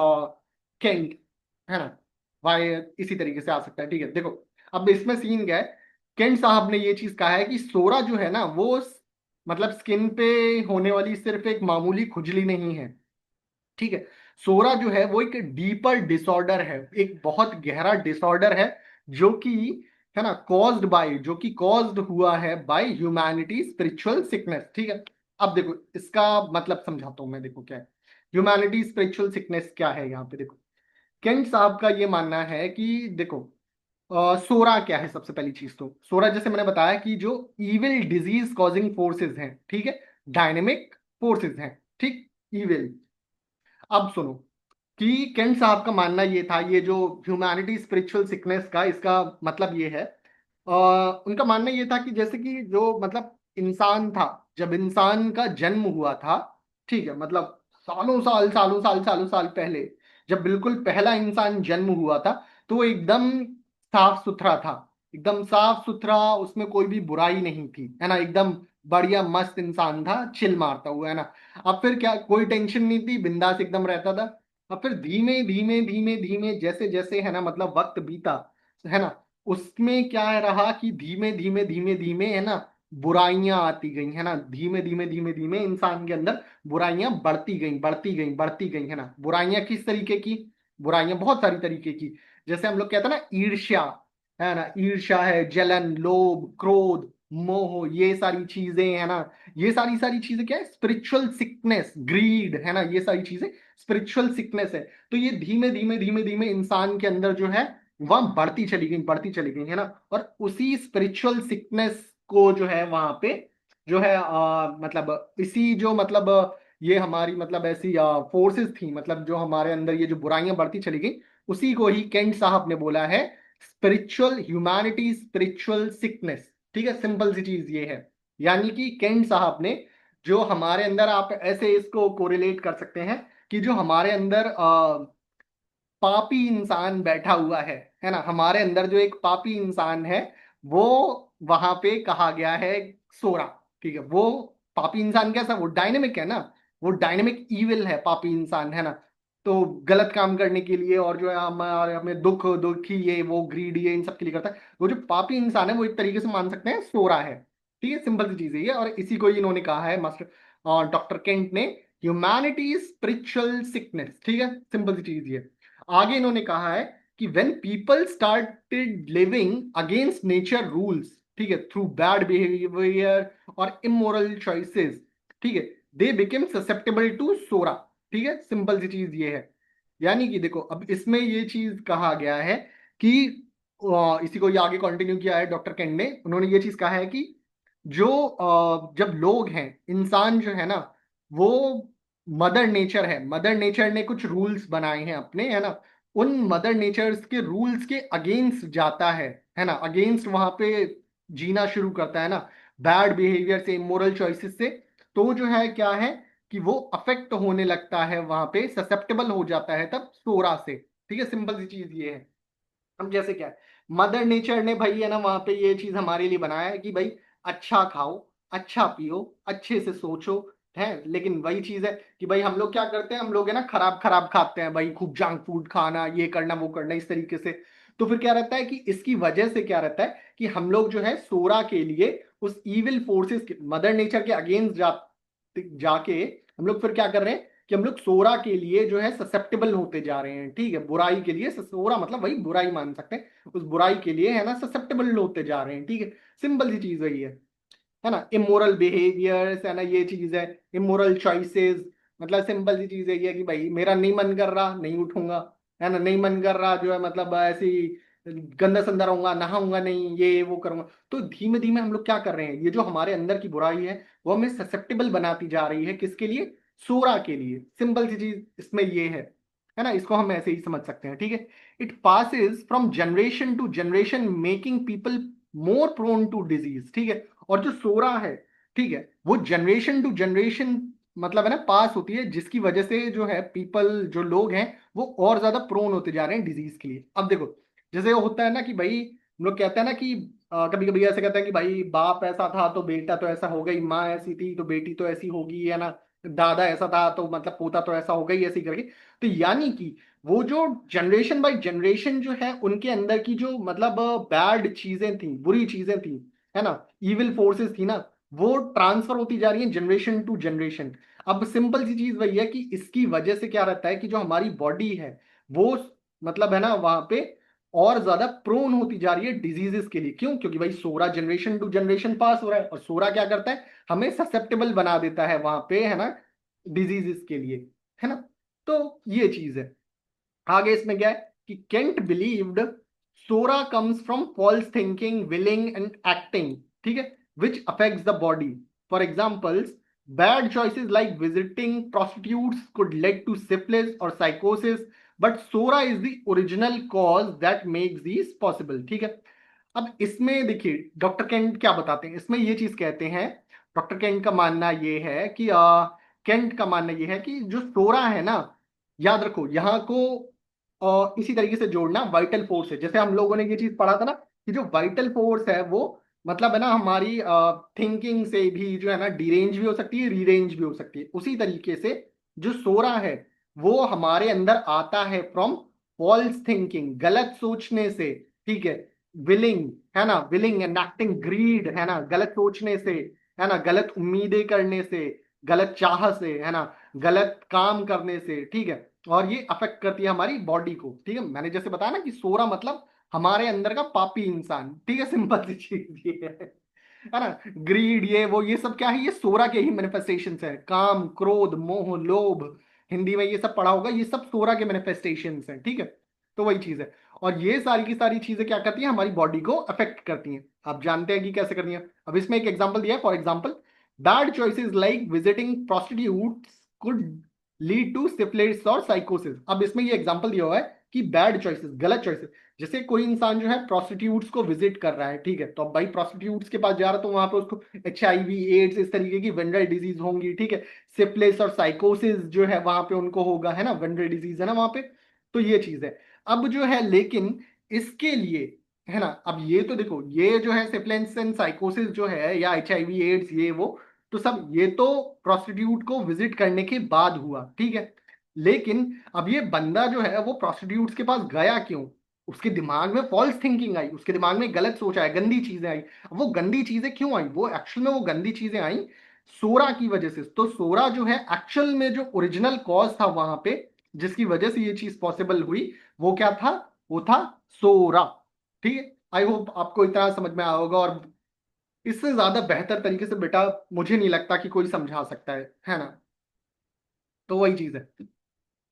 [SPEAKER 1] Kent, है ना, वाई इसी तरीके से आ सकता है। ठीक है, देखो अब इसमें सीन क्या है। केंट साहब ने ये चीज कहा है कि सोरा जो है ना वो मतलब स्किन पे होने वाली सिर्फ एक मामूली खुजली नहीं है। ठीक है, सोरा जो है वो एक डीपर डिसऑर्डर है, एक बहुत गहरा डिसऑर्डर है, जो कि, है ना, कॉज्ड बाय, जो कि कॉज्ड हुआ है बाय ह्यूमैनिटी स्पिरिचुअल सिकनेस। ठीक है, अब देखो इसका मतलब समझाता हूं मैं, देखो क्या है ह्यूमैनिटी स्पिरिचुअल सिकनेस, क्या है यहाँ पे देखो। केंट साहब का ये मानना है कि देखो सोरा क्या है, सबसे पहली चीज तो सोरा जैसे मैंने बताया कि जो इविल डिजीज कॉजिंग फोर्सेस हैं, ठीक है, डायनेमिक फोर्सेस हैं। ठीक, इविल। अब सुनो कि केंट साहब का मानना ये था, ये जो ह्यूमैनिटी स्पिरिचुअल सिकनेस का इसका मतलब ये है, उनका मानना ये था कि जैसे कि जो मतलब इंसान था, जब इंसान का जन्म हुआ था, ठीक है, मतलब सालों साल पहले, जब बिल्कुल पहला इंसान जन्म हुआ था, तो वो एकदम साफ सुथरा था, एकदम साफ सुथरा, उसमें कोई भी बुराई नहीं थी, है ना, एकदम बढ़िया मस्त इंसान था, चिल मारता हुआ, है ना। अब फिर क्या, कोई टेंशन नहीं थी, बिंदास एकदम रहता था। अब फिर धीमे धीमे धीमे धीमे जैसे जैसे, है ना, मतलब वक्त बीता, है ना, उसमें क्या रहा कि धीमे धीमे धीमे धीमे, है ना, बुराइयां आती गई, है ना, धीमे धीमे धीमे धीमे इंसान के अंदर बुराइयां बढ़ती गई बढ़ती गई बढ़ती गई, है ना। बुराइयां किस तरीके की? बुराइयां बहुत सारी तरीके की। जैसे हम लोग कहते हैं ना ईर्ष्या, है ना, ईर्ष्या है, जलन, लोभ, क्रोध, मोह, ये सारी चीजें, है ना, ये सारी सारी चीजें क्या है, स्पिरिचुअल सिकनेस, ग्रीड, है ना, ये सारी चीजें स्पिरिचुअल सिकनेस है। तो ये धीमे धीमे धीमे धीमे इंसान के अंदर जो है वह बढ़ती चली गई, है ना। और उसी स्पिरिचुअल सिकनेस को जो है वहां पे जो है मतलब इसी जो मतलब ये हमारी मतलब ऐसी फोर्सेस थी, मतलब जो हमारे अंदर ये जो बुराइयां बढ़ती चली गई, उसी को ही केंट साहब ने बोला है स्पिरिचुअल ह्यूमैनिटी, स्पिरिचुअल सिकनेस। ठीक है, सिंपल सी चीज ये है। यानी कि केंट साहब ने जो हमारे अंदर, आप ऐसे इसको कोरिलेट कर सकते हैं कि जो हमारे अंदर पापी इंसान बैठा हुआ है ना, हमारे अंदर जो एक पापी इंसान है, वो वहां पे कहा गया है सोरा। ठीक है, वो पापी इंसान कैसा, वो डायनेमिक है ना, वो डायनेमिक ईविल है पापी इंसान, है ना। तो गलत काम करने के लिए, और जो है हमारे हमें दुखी ये वो ग्रीड ये इन सब के लिए करता है। वो जो पापी इंसान है वो एक तरीके से मान सकते हैं सोरा है। ठीक है, सिंपल सी चीज है ये, और इसी को ही इन्होंने कहा है मास्टर डॉक्टर केंट ने, ह्यूमैनिटी स्पिरिचुअल सिकनेस। ठीक है, सिंपल सी चीज ये। आगे इन्होंने कहा है कि when people started living against nature rules, ठीक है, थ्रू बैड बिहेवियर और इमोरल चॉइसेस, ठीक है, दे बिकेम ससेप्टेबल टू सोरा। ठीक है, सिंपल सी चीज ये है। यानी कि देखो, अब इसमें ये चीज कहा गया है कि इसी को ये आगे कंटिन्यू किया है डॉक्टर केंट ने। उन्होंने ये चीज कहा है कि जो जब लोग हैं, इंसान जो है ना, वो मदर नेचर है, मदर नेचर ने कुछ रूल्स बनाए हैं अपने, है ना, उन मदर नेचर्स के रूल्स के अगेंस्ट जाता है ना, अगेंस्ट वहां पे जीना शुरू करता है ना, बैड बिहेवियर से, इमोरल चॉइसेस से, तो जो है क्या है कि वो अफेक्ट होने लगता है, वहां पे ससेप्टेबल हो जाता है तब सोरा से। ठीक है, सिंपल सी चीज ये है। अब जैसे क्या है, मदर नेचर ने भाई है ना वहां पे ये चीज हमारे लिए बनाया है कि भाई अच्छा खाओ, अच्छा पियो, अच्छे से सोचो, है। लेकिन वही चीज है कि भाई हम लोग क्या करते हैं, हम लोग है ना खराब खराब खाते हैं भाई, खूब जंक फूड खाना, ये करना वो करना इस तरीके से। तो फिर क्या रहता है कि इसकी वजह से क्या रहता है कि हम लोग जो है सोरा के लिए उस इविल फोर्सेस के, मदर नेचर के अगेंस्ट जाके हम लोग फिर क्या कर रहे हैं कि हम लोग सोरा के लिए जो है ससेप्टेबल होते जा रहे हैं। ठीक है, बुराई के लिए, सोरा मतलब वही बुराई मान सकते हैं, उस बुराई के लिए है ना ससेप्टेबल होते जा रहे हैं। ठीक है, सिंपल सी चीज वही है ना। इमोरल बिहेवियर्स है ना, ये चीज है। इमोरल चॉइसेस मतलब सिंपल सी चीज है ये कि भाई मेरा नहीं मन कर रहा, नहीं उठूंगा, है ना, नहीं मन कर रहा जो है मतलब ऐसी गंदा संदा रहूंगा, नहाऊंगा नहीं, ये वो करूंगा। तो धीमे धीमे हम लोग क्या कर रहे हैं, ये जो हमारे अंदर की बुराई है वो हमें ससेप्टेबल बनाती जा रही है, किसके लिए, सोरा के लिए। सिंपल सी चीज इसमें ये है ना, इसको हम ऐसे ही समझ सकते हैं। ठीक है, it passes from generation to generation making people more prone to disease. ठीक है, और जो सोरा है, ठीक है, वो जनरेशन टू जनरेशन मतलब है ना पास होती है, जिसकी वजह से जो है पीपल, जो लोग हैं, वो और ज्यादा प्रोन होते जा रहे हैं डिजीज के लिए। अब देखो, जैसे होता है ना कि भाई हम लोग कहते हैं ना कि कभी कभी ऐसे कहते हैं कि भाई बाप ऐसा था तो बेटा तो ऐसा हो गई, माँ ऐसी थी तो बेटी तो ऐसी होगी, है ना, दादा ऐसा था तो मतलब पोता तो ऐसा होगा ही, ऐसे ही करके। तो यानी कि वो जो जनरेशन बाय जनरेशन जो है उनके अंदर की जो मतलब बैड चीजें थी, बुरी चीजें थी, है ना, इविल फोर्सेस थी ना, वो ट्रांसफर होती जा रही है जनरेशन टू जनरेशन। अब सिंपल सी चीज वही है कि इसकी वजह से क्या रहता है कि जो हमारी बॉडी है वो मतलब है ना वहां पे और ज्यादा प्रोन होती जा रही है डिजीजेस के लिए। क्यों? क्योंकि भाई सोरा जनरेशन टू जनरेशन पास हो रहा है, और सोरा क्या करता है, हमें ससेप्टेबल बना देता है वहां पे, है ना, डिजीजेस के लिए, है ना। तो ये चीज है। आगे इसमें क्या है कि Kent believed psora comes from false thinking, willing and acting, ठीक है, which affects the body. For examples, bad choices like visiting prostitutes could lead to syphilis or psychosis, but sora is the original cause that makes these possible। ठीक है, अब इसमें देखिए doctor Kent क्या बताते हैं, इसमें ये चीज कहते हैं, डॉक्टर केंट का मानना ये है कि केंट का मानना ये है कि जो सोरा है ना, याद रखो यहाँ को इसी तरीके से जोड़ना वाइटल फोर्स है। जैसे हम लोगों ने ये चीज पढ़ा था ना कि जो वाइटल फोर्स है वो मतलब है ना हमारी थिंकिंग से भी जो है ना डिरेंज भी हो सकती है, रीरेंज भी हो सकती है। उसी तरीके से जो सोरा है वो हमारे अंदर आता है फ्रॉम फॉल्स थिंकिंग, गलत सोचने से। ठीक है, विलिंग, है ना, विलिंग एंड एक्टिंग, ग्रीड, है ना, गलत सोचने से, है ना, गलत उम्मीदें करने से, गलत चाह से, है ना, गलत काम करने से। ठीक है, और ये अफेक्ट करती है हमारी बॉडी को। ठीक है, मैंने जैसे बताया ना कि सोरा मतलब हमारे अंदर का पापी इंसान। ठीक है, सिंपल सी चीज ये है ना। ग्रीड ये वो ये सब क्या है, ये सोरा के ही मैनिफेस्टेशंस है। काम, क्रोध, मोह, लोभ, हिंदी में ये सब पढ़ा होगा, ये सब सोरा के मैनिफेस्टेशंस हैं। ठीक है, तो वही चीज है। और ये सारी की सारी चीजें क्या करती हैं, हमारी बॉडी को अफेक्ट करती हैं। आप जानते हैं कि कैसे करती हैं। अब इसमें एक एग्जांपल दिया है, for example, bad choices like visiting prostitutes could lead to syphilis और साइकोसिस। अब इसमें ये एग्जांपल दिया हुआ है कि बैड चॉइसेस, गलत चॉइसेस। जैसे कोई इंसान जो है प्रोस्टिट्यूट्स को विजिट कर रहा है, ठीक है, तो अब भाई प्रोस्टिट्यूट्स के पास जा रहा है तो वहां पे उसको HIV एड्स इस तरीके की वेनरल डिजीज होंगी, ठीक है, सिफिलिस और साइकोसिस जो है वहां पे उनको होगा, है ना, वेनरल डिजीज है ना वहां पे। तो ये चीज है। अब जो है लेकिन इसके लिए, है ना, अब ये तो देखो, ये जो है सिफिलिस एंड साइकोसिस जो है या HIV एड्स ये वो, तो सब ये तो प्रोस्टिट्यूट को विजिट करने के बाद हुआ, ठीक है। लेकिन अब ये बंदा जो है वो प्रोस्टिट्यूट्स के पास गया क्यों? उसके दिमाग में फॉल्स थिंकिंग आई, उसके दिमाग में गलत सोच आया, गंदी चीजें आई। अब वो गंदी चीजें क्यों आई? वो एक्चुअल में वो गंदी चीजें आई सोरा की वजह से। तो सोरा जो है एक्चुअल में जो ओरिजिनल कॉज था वहां पे, जिसकी वजह से ये चीज पॉसिबल हुई, वो क्या था? वो था सोरा। ठीक है, आई होप आपको इतना समझ में आया होगा। और इससे ज्यादा बेहतर तरीके से बेटा मुझे नहीं लगता कि कोई समझा सकता है ना। तो वही चीज है।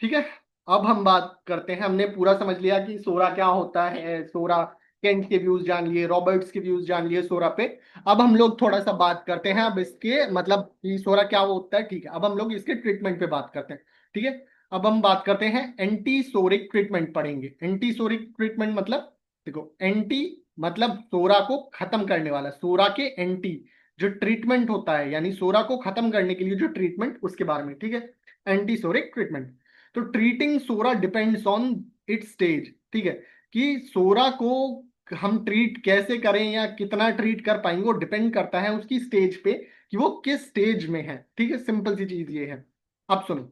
[SPEAKER 1] ठीक है, अब हम बात करते हैं। हमने पूरा समझ लिया कि सोरा क्या होता है, सोरा, केंट के व्यूज जान लिए, रॉबर्ट्स के व्यूज जान लिए सोरा पे। अब हम लोग थोड़ा सा बात करते हैं अब इसके मतलब कि सोरा क्या होता है। ठीक है, अब हम लोग इसके ट्रीटमेंट पे बात करते हैं। ठीक है, अब हम बात करते हैं एंटी सोरिक ट्रीटमेंट पढ़ेंगे। एंटी सोरिक ट्रीटमेंट मतलब, देखो, एंटी मतलब सोरा को खत्म करने वाला, सोरा के एंटी जो ट्रीटमेंट होता है, यानी सोरा को खत्म करने के लिए जो ट्रीटमेंट, उसके बारे में। ठीक है, एंटी सोरिक ट्रीटमेंट। तो treating psora depends on its stage. ठीक है, कि सोरा को हम ट्रीट कैसे करें या कितना ट्रीट कर पाएंगे वो डिपेंड करता है उसकी स्टेज पे, कि वो किस स्टेज में है। ठीक है, सिंपल सी चीज ये है। अब सुनो,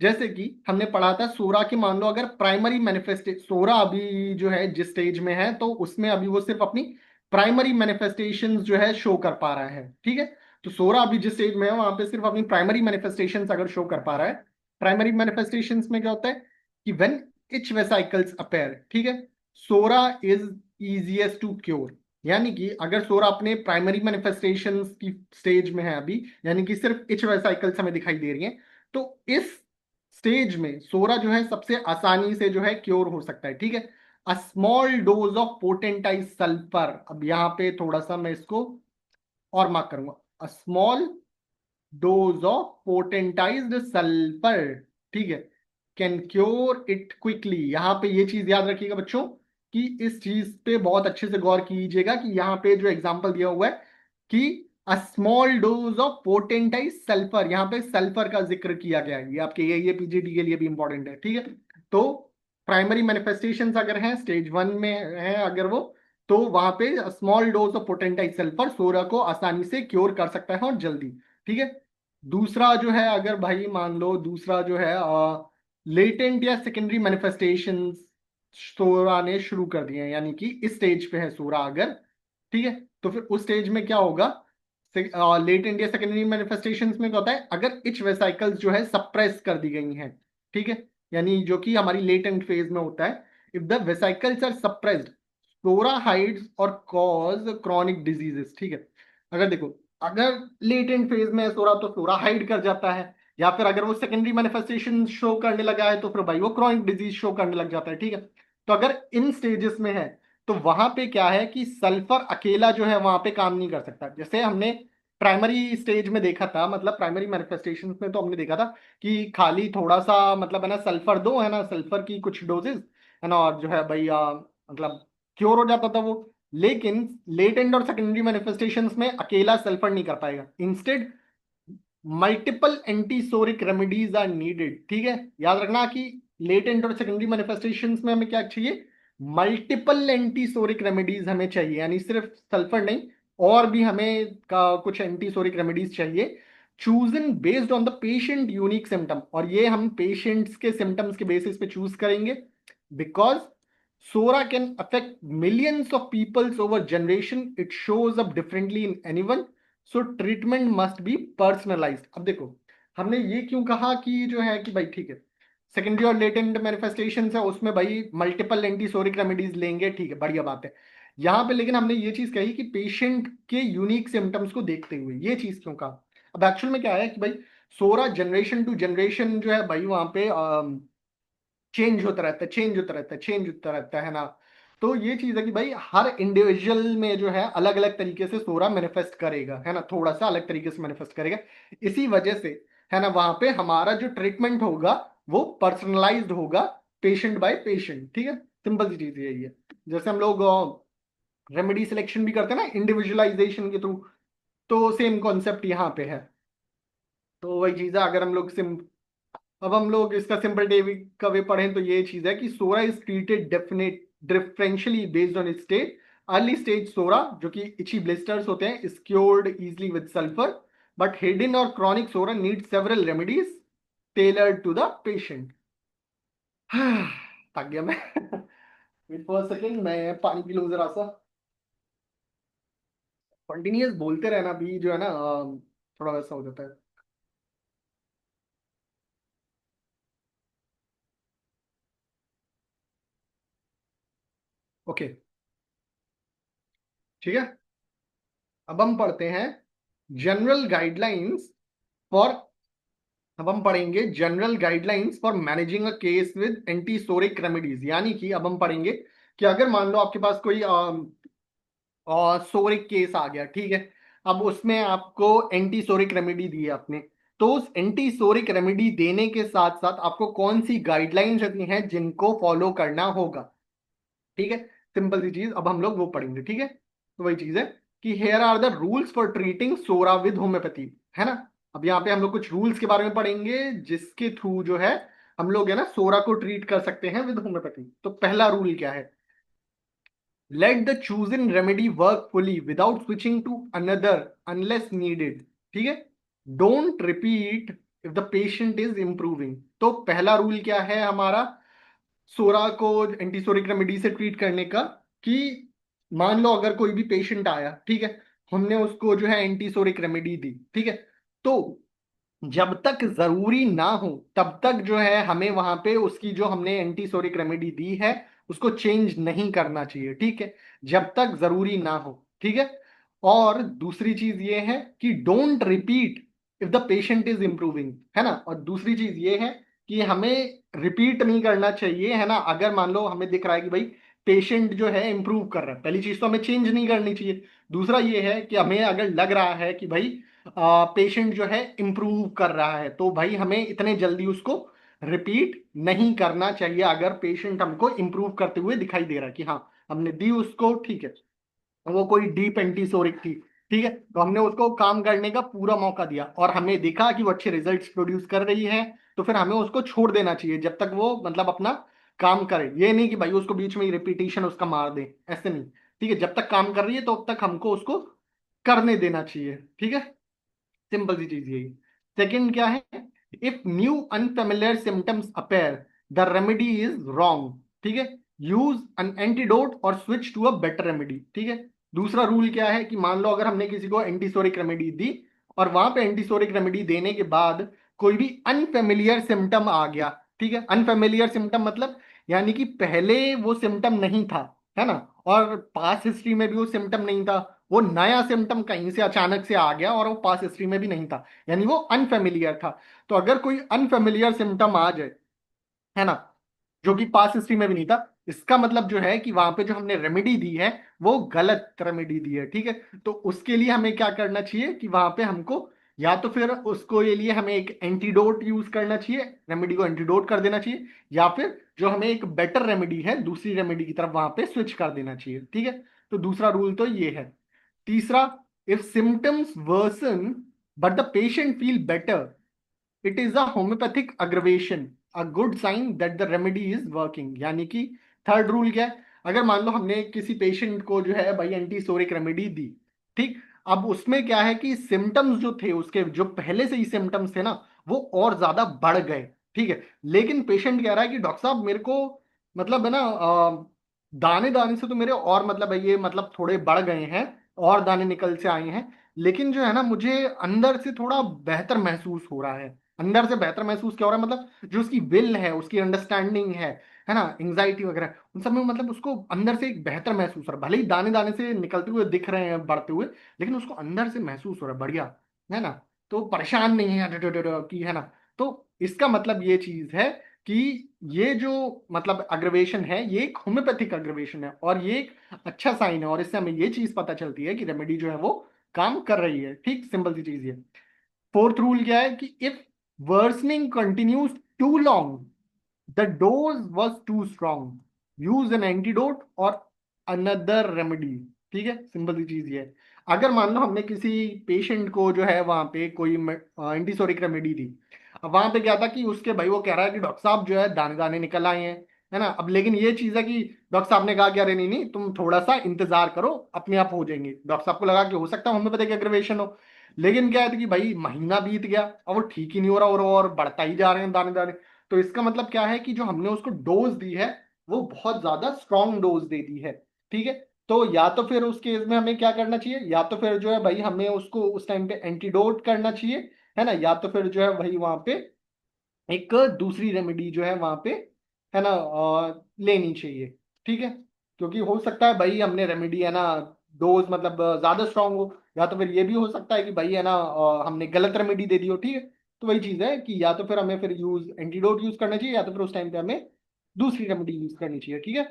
[SPEAKER 1] जैसे कि हमने पढ़ा था सोरा की, मान लो अगर प्राइमरी मैनिफेस्टेशन, सोरा अभी जो है जिस स्टेज में है तो उसमें अभी वो सिर्फ अपनी प्राइमरी मैनिफेस्टेशंस जो है शो कर पा रहा है। ठीक है, तो सोरा अभी जिस स्टेज में है वहां पे सिर्फ अपनी प्राइमरी मैनिफेस्टेशंस अगर शो कर पा रहा है। प्राइमरी मैनिफेस्टेशंस में क्या होता है कि व्हेन इच वेसाइकल्स अपेयर, ठीक है, सोरा इज इजीएस्ट टू क्योर। यानी कि अगर सोरा अपने प्राइमरी मैनिफेस्टेशंस की स्टेज में है अभी, यानी कि सिर्फ इच वेसाइकल्स हमें दिखाई दे रही हैं, तो इस स्टेज में सोरा जो है सबसे आसानी से जो है क्योर हो सकता है। ठीक है, अ small dose of potentize sulphur, अब यहां पे थोड़ा सा मैं इसको और मार्क करूंगा, a small dose of potentized sulphur, ठीक है, कैन क्योर इट क्विकली। यहां पे ये चीज याद रखिएगा बच्चों, कि इस चीज पे बहुत अच्छे से गौर कीजिएगा कि यहाँ पे जो एग्जांपल दिया हुआ है कि अ small dose of potentize sulphur, यहाँ पे सल्फर का जिक्र किया गया है। ये आपके ये पीजीडी के लिए भी इंपॉर्टेंट है। ठीक है, तो प्राइमरी मैनिफेस्टेशंस अगर हैं स्टेज 1 में है अगर वो, तो वहां पे small dose of potentize sulphur psora को आसानी से क्योर कर सकता है और जल्दी। ठीक है, दूसरा जो है, अगर भाई मान लो दूसरा जो है लेटेंट या सेकेंडरी मैनिफेस्टेशंस सोरा ने शुरू कर दिए हैं, यानी कि इस स्टेज पे है सोरा अगर, ठीक है, तो फिर उस स्टेज में क्या होगा, लेटेंट या सेकेंडरी मैनिफेस्टेशंस में क्या होता है, अगर इच वेसाइकल्स जो है सप्रेस कर दी गई हैं, ठीक है, यानी जो कि हमारी लेटेंट फेज में होता है, if the vesicles are suppressed psora hides और कॉज क्रॉनिक डिजीजेस। ठीक है, अगर देखो, अगर लेटेंट फेज में है सोरा तो सोरा हाइड कर जाता है, या फिर अगर वो सेकेंडरी मैनिफेस्टेशन शो करने लगा है तो फिर भाई वो क्रॉनिक डिजीज शो करने लग जाता है। ठीक है, तो अगर इन स्टेजेस में है तो वहां पे क्या है कि सल्फर अकेला जो है वहां पे काम नहीं कर सकता। जैसे हमने प्राइमरी स्टेज में देखा था, मतलब प्राइमरी मैनिफेस्टेशन में तो हमने देखा था कि खाली थोड़ा सा मतलब है ना सल्फर दो, है ना, सल्फर की कुछ डोजेस, है ना, और जो है भाई मतलब क्योर हो जाता था वो। लेकिन लेटेंट और सेकेंडरी मैनिफेस्टेशंस में अकेला सल्फर नहीं कर पाएगा, instead multiple antipsoric remedies are needed. ठीक है, याद रखना कि लेटेंट और सेकेंडरी मैनिफेस्टेशंस में हमें क्या चाहिए, मल्टीपल एंटीसोरिक रेमेडीज हमें चाहिए, यानी सिर्फ सल्फर नहीं, और भी हमें कुछ एंटीसोरिक रेमेडीज चाहिए, chosen based on the patient unique symptom. और ये हम पेशेंट्स के सिम्टम्स के बेसिस पे चूज करेंगे, because psora can affect millions of peoples over generation, it shows up differently in anyone, so treatment must be personalised. अब देखो, हमने ये क्यों कहा कि जो है कि भाई ठीक है, सेकेंडरी और लेटेंट मैनिफेस्टेशन है उसमें भाई मल्टीपल एंटीसोरिक रेमेडीज लेंगे, ठीक है, बढ़िया बात है। यहाँ पे लेकिन हमने ये चीज कही कि पेशेंट के यूनिक सिम्टम्स को देखते हुए, ये चीज क्यों कहा? अब एक्चुअल में क्या है कि भाई सोरा जनरेशन टू जनरेशन जो है भाई वहां पे चेंज होता रहता है, चेंज होता रहता है, चेंज होता रहता है ना। तो ये चीज है कि भाई हर इंडिविजुअल में जो है अलग अलग तरीके से सोरा मैनिफेस्ट करेगा, है ना, थोड़ा सा अलग तरीके से मैनिफेस्ट करेगा। इसी वजह से, है ना, वहां पे हमारा जो ट्रीटमेंट होगा वो पर्सनलाइज्ड होगा, पेशेंट बाय पेशेंट, ठीक है। सिंपल सी चीज यही है। जैसे हम लोग रेमेडी सिलेक्शन भी करते हैं ना इंडिविजुअलाइजेशन के थ्रू, तो सेम कॉन्सेप्ट यहाँ पे है। तो वही चीज है। अगर हम लोग अब हम लोग इसका सिंपल डेविड का वे पढ़ें तो ये चीज है कि psora is treated definite differentially based on state. Early stage psora जो कि इची ब्लिस्टर्स होते हैं is cured easily with sulphur, but hidden और chronic psora need several remedies tailored to the patient. थक गया मैं। वेट फॉर सेकेंड, मैं पानी पी लूं जरा सा। कंटिन्यूअस बोलते रहना भी जो है ना थोड़ा वैसा हो जाता है। ओके, ठीक है। अब हम पढ़ते हैं जनरल गाइडलाइंस फॉर अब हम पढ़ेंगे general guidelines for managing a case with antipsoric remedies. यानी कि अब हम पढ़ेंगे कि अगर मान लो आपके पास कोई सोरिक केस आ गया, ठीक है। अब उसमें आपको एंटीसोरिक रेमेडी दी है आपने, तो उस एंटीसोरिक रेमेडी देने के साथ साथ आपको कौन सी गाइडलाइंस हैं जिनको फॉलो करना होगा, ठीक है। सिंपल सी चीज अब हम लोग वो पढ़ेंगे, ठीक है। तो वही चीज है कि here are the rules for treating psora with homeopathy, है ना। अब यहाँ पे हम लोग कुछ रूल्स के बारे में पढ़ेंगे जिसके थ्रू जो है हम लोग है ना सोरा को ट्रीट कर सकते हैं विद होम्योपैथी। तो पहला रूल क्या है? Let the chosen remedy work fully without switching to another unless needed, ठीक है। Don't repeat if the patient is improving. तो पहला रूल क्या है हमारा सोरा को एंटीसोरिक रेमेडी से ट्रीट करने का? कि मान लो अगर कोई भी पेशेंट आया, ठीक है, हमने उसको जो है एंटीसोरिक रेमेडी दी, ठीक है, तो जब तक जरूरी ना हो तब तक जो है हमें वहां पे उसकी जो हमने एंटीसोरिक रेमेडी दी है उसको चेंज नहीं करना चाहिए, ठीक है, जब तक जरूरी ना हो, ठीक है। और दूसरी चीज ये है कि don't repeat if the patient is improving, है ना। और दूसरी चीज ये है कि हमें रिपीट नहीं करना चाहिए, है ना। अगर मान लो हमें दिख रहा है कि भाई पेशेंट जो है इंप्रूव कर रहा है, पहली चीज तो हमें चेंज नहीं करनी चाहिए। दूसरा ये है कि हमें अगर लग रहा है कि भाई पेशेंट जो है इम्प्रूव कर रहा है, तो भाई हमें इतने जल्दी उसको रिपीट नहीं करना चाहिए। अगर पेशेंट हमको इम्प्रूव करते हुए दिखाई दे रहा है कि हाँ हमने दी उसको, ठीक है, वो कोई डीप एंटीसोरिक थी, ठीक है, तो हमने उसको काम करने का पूरा मौका दिया और हमें देखा कि वो अच्छे रिजल्ट्स प्रोड्यूस कर रही है, तो फिर हमें उसको छोड़ देना चाहिए जब तक वो मतलब अपना काम करे। ये नहीं कि भाई उसको बीच में ही रिपीटिशन उसका मार दे, ऐसे नहीं, ठीक है। जब तक काम कर रही है तो तब तक हमको उसको करने देना चाहिए, ठीक है। सिंपल सी चीज यही। सेकंड क्या है? If new unfamiliar symptoms appear the remedy is wrong, ठीक है, यूज एन एंटीडोट और switch to a better remedy, ठीक है। दूसरा रूल क्या है कि मान लो अगर हमने किसी को एंटीसोरिक रेमेडी दी और वहां पे एंटीसोरिक रेमेडी देने के बाद कोई भी अनफेमिलियर सिम्टम आ गया, ठीक है, अनफेमिलियर सिम्टम मतलब यानी कि पहले वो सिम्टम नहीं था, है ना, और पास हिस्ट्री में भी वो सिम्टम नहीं था, वो नया सिम्टम कहीं से अचानक से आ गया और वो पास हिस्ट्री में भी नहीं था, यानी वो अनफेमिलियर था। तो अगर कोई अनफेमिलियर सिम्टम आ जाए, है ना, जो कि पास हिस्ट्री में भी नहीं था, इसका मतलब जो है कि वहां पे जो हमने रेमेडी दी है वो गलत रेमेडी दी है, ठीक है। तो उसके लिए हमें क्या करना चाहिए कि वहां पे हमको या तो फिर उसको ये लिए हमें एक एंटीडोट यूज करना चाहिए, रेमेडी को एंटीडोट कर देना चाहिए, या फिर जो हमें एक बेटर रेमेडी है दूसरी रेमेडी की तरफ वहां पे स्विच कर देना चाहिए, ठीक है। तो दूसरा रूल तो ये है। तीसरा, if symptoms worsen but the patient feel better, it is a homeopathic aggravation, a good sign that the remedy is working. यानी कि थर्ड रूल क्या है? अगर मान लो हमने किसी पेशेंट को जो है भाई एंटीसोरिक रेमेडी दी, ठीक, अब उसमें क्या है कि सिम्टम्स जो थे उसके जो पहले से ही सिम्टम्स थे ना वो और ज्यादा बढ़ गए, ठीक है। लेकिन पेशेंट कह रहा है कि डॉक्टर साहब मेरे को मतलब है ना दाने दाने से तो मेरे और मतलब है ये मतलब थोड़े बढ़ गए हैं और दाने निकल से आए हैं, लेकिन जो है ना मुझे अंदर से थोड़ा बेहतर महसूस हो रहा है। अंदर से बेहतर महसूस क्या हो रहा है? मतलब जो उसकी विल है, उसकी अंडरस्टैंडिंग है ना, एंग्जाइटी वगैरह उन सब में मतलब उसको अंदर से एक बेहतर महसूस हो रहा है। भले ही दाने दाने से निकलते हुए दिख रहे हैं बढ़ते हुए, लेकिन उसको अंदर से महसूस हो रहा है बढ़िया, है ना। तो परेशान नहीं है कि, है ना। तो इसका मतलब ये चीज है कि ये जो मतलब अग्रवेशन है ये एक होम्योपैथिक अग्रवेशन है और ये एक अच्छा साइन है, और इससे हमें ये चीज पता चलती है कि रेमेडी जो है वो काम कर रही है, ठीक। सिंपल सी चीज ये। फोर्थ रूल क्या है कि if worsening continues too long the dose was too strong, use an antidote और अनदर रेमेडी। ठीक है, सिंपल सी चीज ये है। अगर मान लो हमने किसी पेशेंट को जो है वहां पे कोई एंटीसोरिक रेमेडी दी, अब वहां पे क्या था कि उसके भाई वो कह रहा है कि डॉक्टर साहब जो है दाने दाने निकल आए हैं, है ना। अब लेकिन ये चीज है कि डॉक्टर साहब ने कहा कि अरे नहीं नहीं, तुम थोड़ा सा इंतजार करो, अपने आप हो जाएंगे। डॉक्टर साहब को लगा कि हो सकता है होम्योपैथिक एग्रीवेशन हो, लेकिन क्या है कि भाई महीना बीत गया और वो ठीक ही नहीं हो रहा, और बढ़ता ही जा रहे हैं दाने दाने। तो इसका मतलब क्या है कि जो हमने उसको डोज दी है वो बहुत ज्यादा स्ट्रॉन्ग डोज दे दी है। ठीक है, तो या तो फिर उस केस में हमें क्या करना चाहिए, या तो फिर जो है भाई हमें उसको उस टाइम पे एंटीडोट करना चाहिए, है ना, या तो फिर जो है वही वहां पे एक दूसरी रेमेडी जो है वहां पे, है ना, लेनी चाहिए। ठीक है, क्योंकि हो सकता है भाई हमने रेमेडी, है ना, डोज मतलब ज्यादा स्ट्रांग हो, या तो फिर ये भी हो सकता है कि भाई, है ना, हमने गलत रेमेडी दे दी हो। ठीक है, तो वही चीज है कि या तो फिर हमें फिर यूज एंटीडोट यूज करना चाहिए, या तो फिर उस टाइम पे हमें दूसरी रेमेडी यूज करनी चाहिए। ठीक है,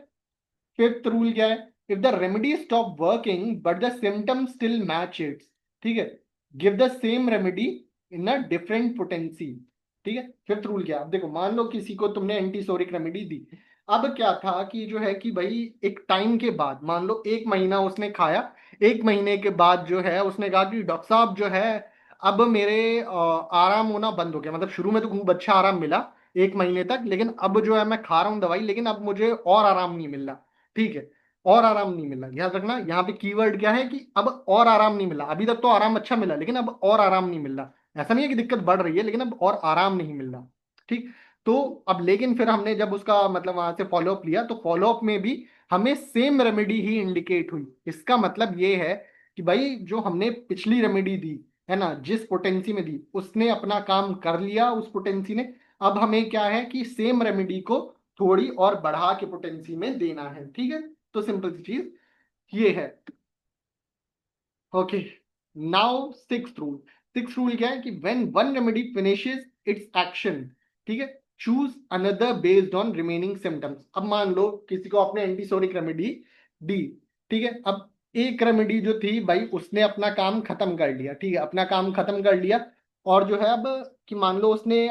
[SPEAKER 1] फिफ्थ रूल क्या है, if the remedy stop working but the symptom still match it's, ठीक है, give the same remedy in a different potency. ठीक है, फिफ्थ रूल क्या है, अब देखो मान लो किसी को तुमने एंटीसोरिक रेमेडी दी, अब क्या था कि जो है कि भाई एक टाइम के बाद, मान लो एक महीना उसने खाया, एक महीने के बाद जो है उसने कहा कि डॉक्टर साहब जो है अब मेरे आराम होना बंद हो गया, मतलब शुरू में तो खूब अच्छा आराम मिला एक महीने तक, लेकिन अब जो है मैं खा रहा हूँ दवाई, लेकिन अब मुझे और आराम नहीं मिल रहा। ठीक है, और आराम नहीं मिला, याद रखना यहाँ पे कीवर्ड क्या है कि अब और आराम नहीं मिला, अभी तक तो आराम अच्छा मिला लेकिन अब और आराम नहीं मिल रहा। ऐसा नहीं है कि दिक्कत बढ़ रही है, लेकिन अब और आराम नहीं मिल रहा। ठीक, तो अब लेकिन फिर हमने जब उसका मतलब वहां से फॉलोअप लिया, तो फॉलोअप में भी हमें सेम रेमेडी ही इंडिकेट हुई। इसका मतलब ये है कि भाई जो हमने पिछली रेमेडी दी, है ना, जिस पोटेंसी में दी उसने अपना काम कर लिया उस पोटेंसी ने। अब हमें क्या है कि सेम रेमेडी को थोड़ी और बढ़ा के पोटेंसी में देना है। ठीक है, तो सिंपल सी चीज ये है। Okay, now sixth rule. Sixth rule क्या है कि when one remedy finishes it's action, ठीक है, choose another based on remaining symptoms. अब मान लो किसी को आपने एंटीसोरिक रेमेडी दी, ठीक है, अब एक रेमेडी जो थी भाई उसने अपना काम खत्म कर लिया, ठीक है, अपना काम खत्म कर लिया, और जो है अब कि मान लो उसने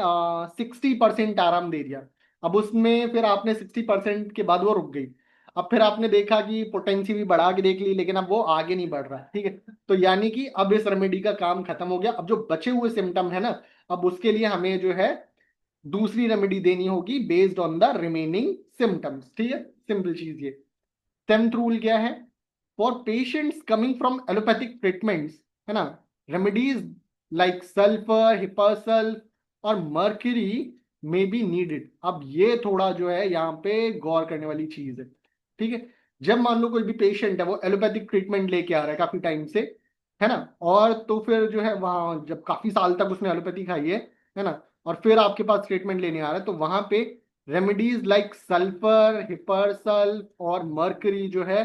[SPEAKER 1] 60% आराम दे दिया, अब उसमें फिर आपने 60% के बाद वो रुक गई, अब फिर आपने देखा कि पोटेंसी भी बढ़ा के देख ली, लेकिन अब वो आगे नहीं बढ़ रहा है। ठीक है, तो यानी कि अब इस रेमेडी का काम खत्म हो गया, अब जो बचे हुए सिम्टम है ना, अब उसके लिए हमें जो है दूसरी रेमेडी देनी होगी based on the remaining symptoms. ठीक है, सिंपल चीज ये। टेंथ रूल क्या है, for patients coming from allopathic treatments, है ना, रेमेडीज लाइक सल्फर, हिपासल्फ और मर्क्यूरी मे बी नीडेड। अब ये थोड़ा जो है यहाँ पे गौर करने वाली चीज है। ठीक है, जब मान लो कोई भी पेशेंट है वो एलोपैथिक ट्रीटमेंट लेके आ रहा है काफी टाइम से, है ना, और तो फिर जो है वहां जब काफी साल तक उसने एलोपैथी खाई है ना, और फिर आपके पास ट्रीटमेंट लेने आ रहा है, तो वहां पे रेमेडीज लाइक सल्फर, हिपरसल्फ और मर्करी जो है,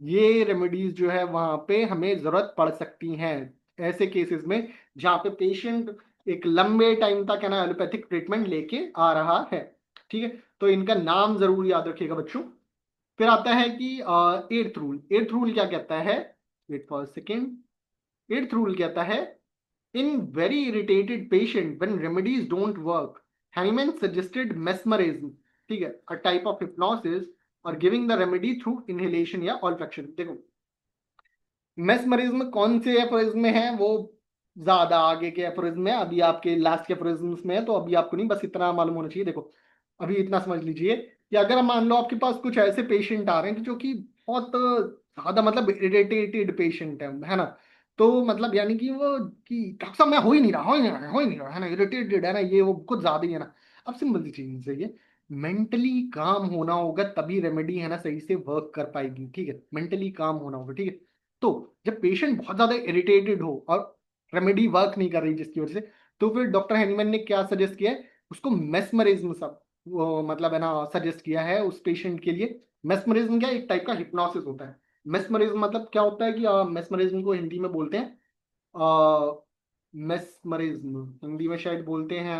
[SPEAKER 1] ये रेमेडीज जो है वहां पे हमें जरूरत पड़ सकती हैं ऐसे केसेस में जहाँ पे पेशेंट एक लंबे टाइम तक, है ना, एलोपैथिक ट्रीटमेंट लेके आ रहा है। ठीक है, तो इनका नाम जरूर याद रखिएगा बच्चों। फिर आता है कि एट्थ रूल। एट्थ रूल क्या कहता है, wait for second. Eighth rule कहता है, in very irritated patient when remedies don't work, Hahnemann suggested mesmerism, ठीक है, a type of hypnosis, और giving the remedy through inhalation या olfaction। देखो मेस्मरिज्म कौन से एफोरिज्म में है, वो ज्यादा आगे के एफोरिज्म में, अभी आपके लास्ट के एफोरिज्म में है, तो अभी आपको नहीं, बस इतना मालूम होना चाहिए। देखो अभी इतना समझ लीजिए कि अगर मान लो आपके पास कुछ ऐसे पेशेंट आ रहे हैं कि जो कि बहुत ज्यादा मतलब इरिटेटेड पेशेंट है ना, तो मतलब यानी कि वो कि डॉक्टर साहब मैं हो ही नहीं रहा, हो ही नहीं रहा, हो ही नहीं रहा, है ना, इरिटेटेड है ना, ये वो कुछ ज्यादा ही है ना। अब सिंपल सी चीज है ये, मेंटली काम होना होगा तभी रेमेडी, है ना, सही से वर्क कर पाएगी। ठीक है, मेंटली काम होना होगा। ठीक है, तो जब पेशेंट बहुत ज्यादा इरिटेटेड हो और रेमेडी वर्क नहीं कर रही जिसकी वजह से, तो फिर डॉक्टर हैनीमैन ने क्या सजेस्ट किया है, उसको मेस्मरिज्म सब वो मतलब, है ना, सजेस्ट किया है उस पेशेंट के लिए। मेस्मरिज्म क्या, एक टाइप का हिप्नोसिस होता है। मेस्मरिज्म मतलब क्या होता है कि मेस्मरिज्म को हिंदी में बोलते हैं, मेस्मरिज्म हिंदी में शायद बोलते हैं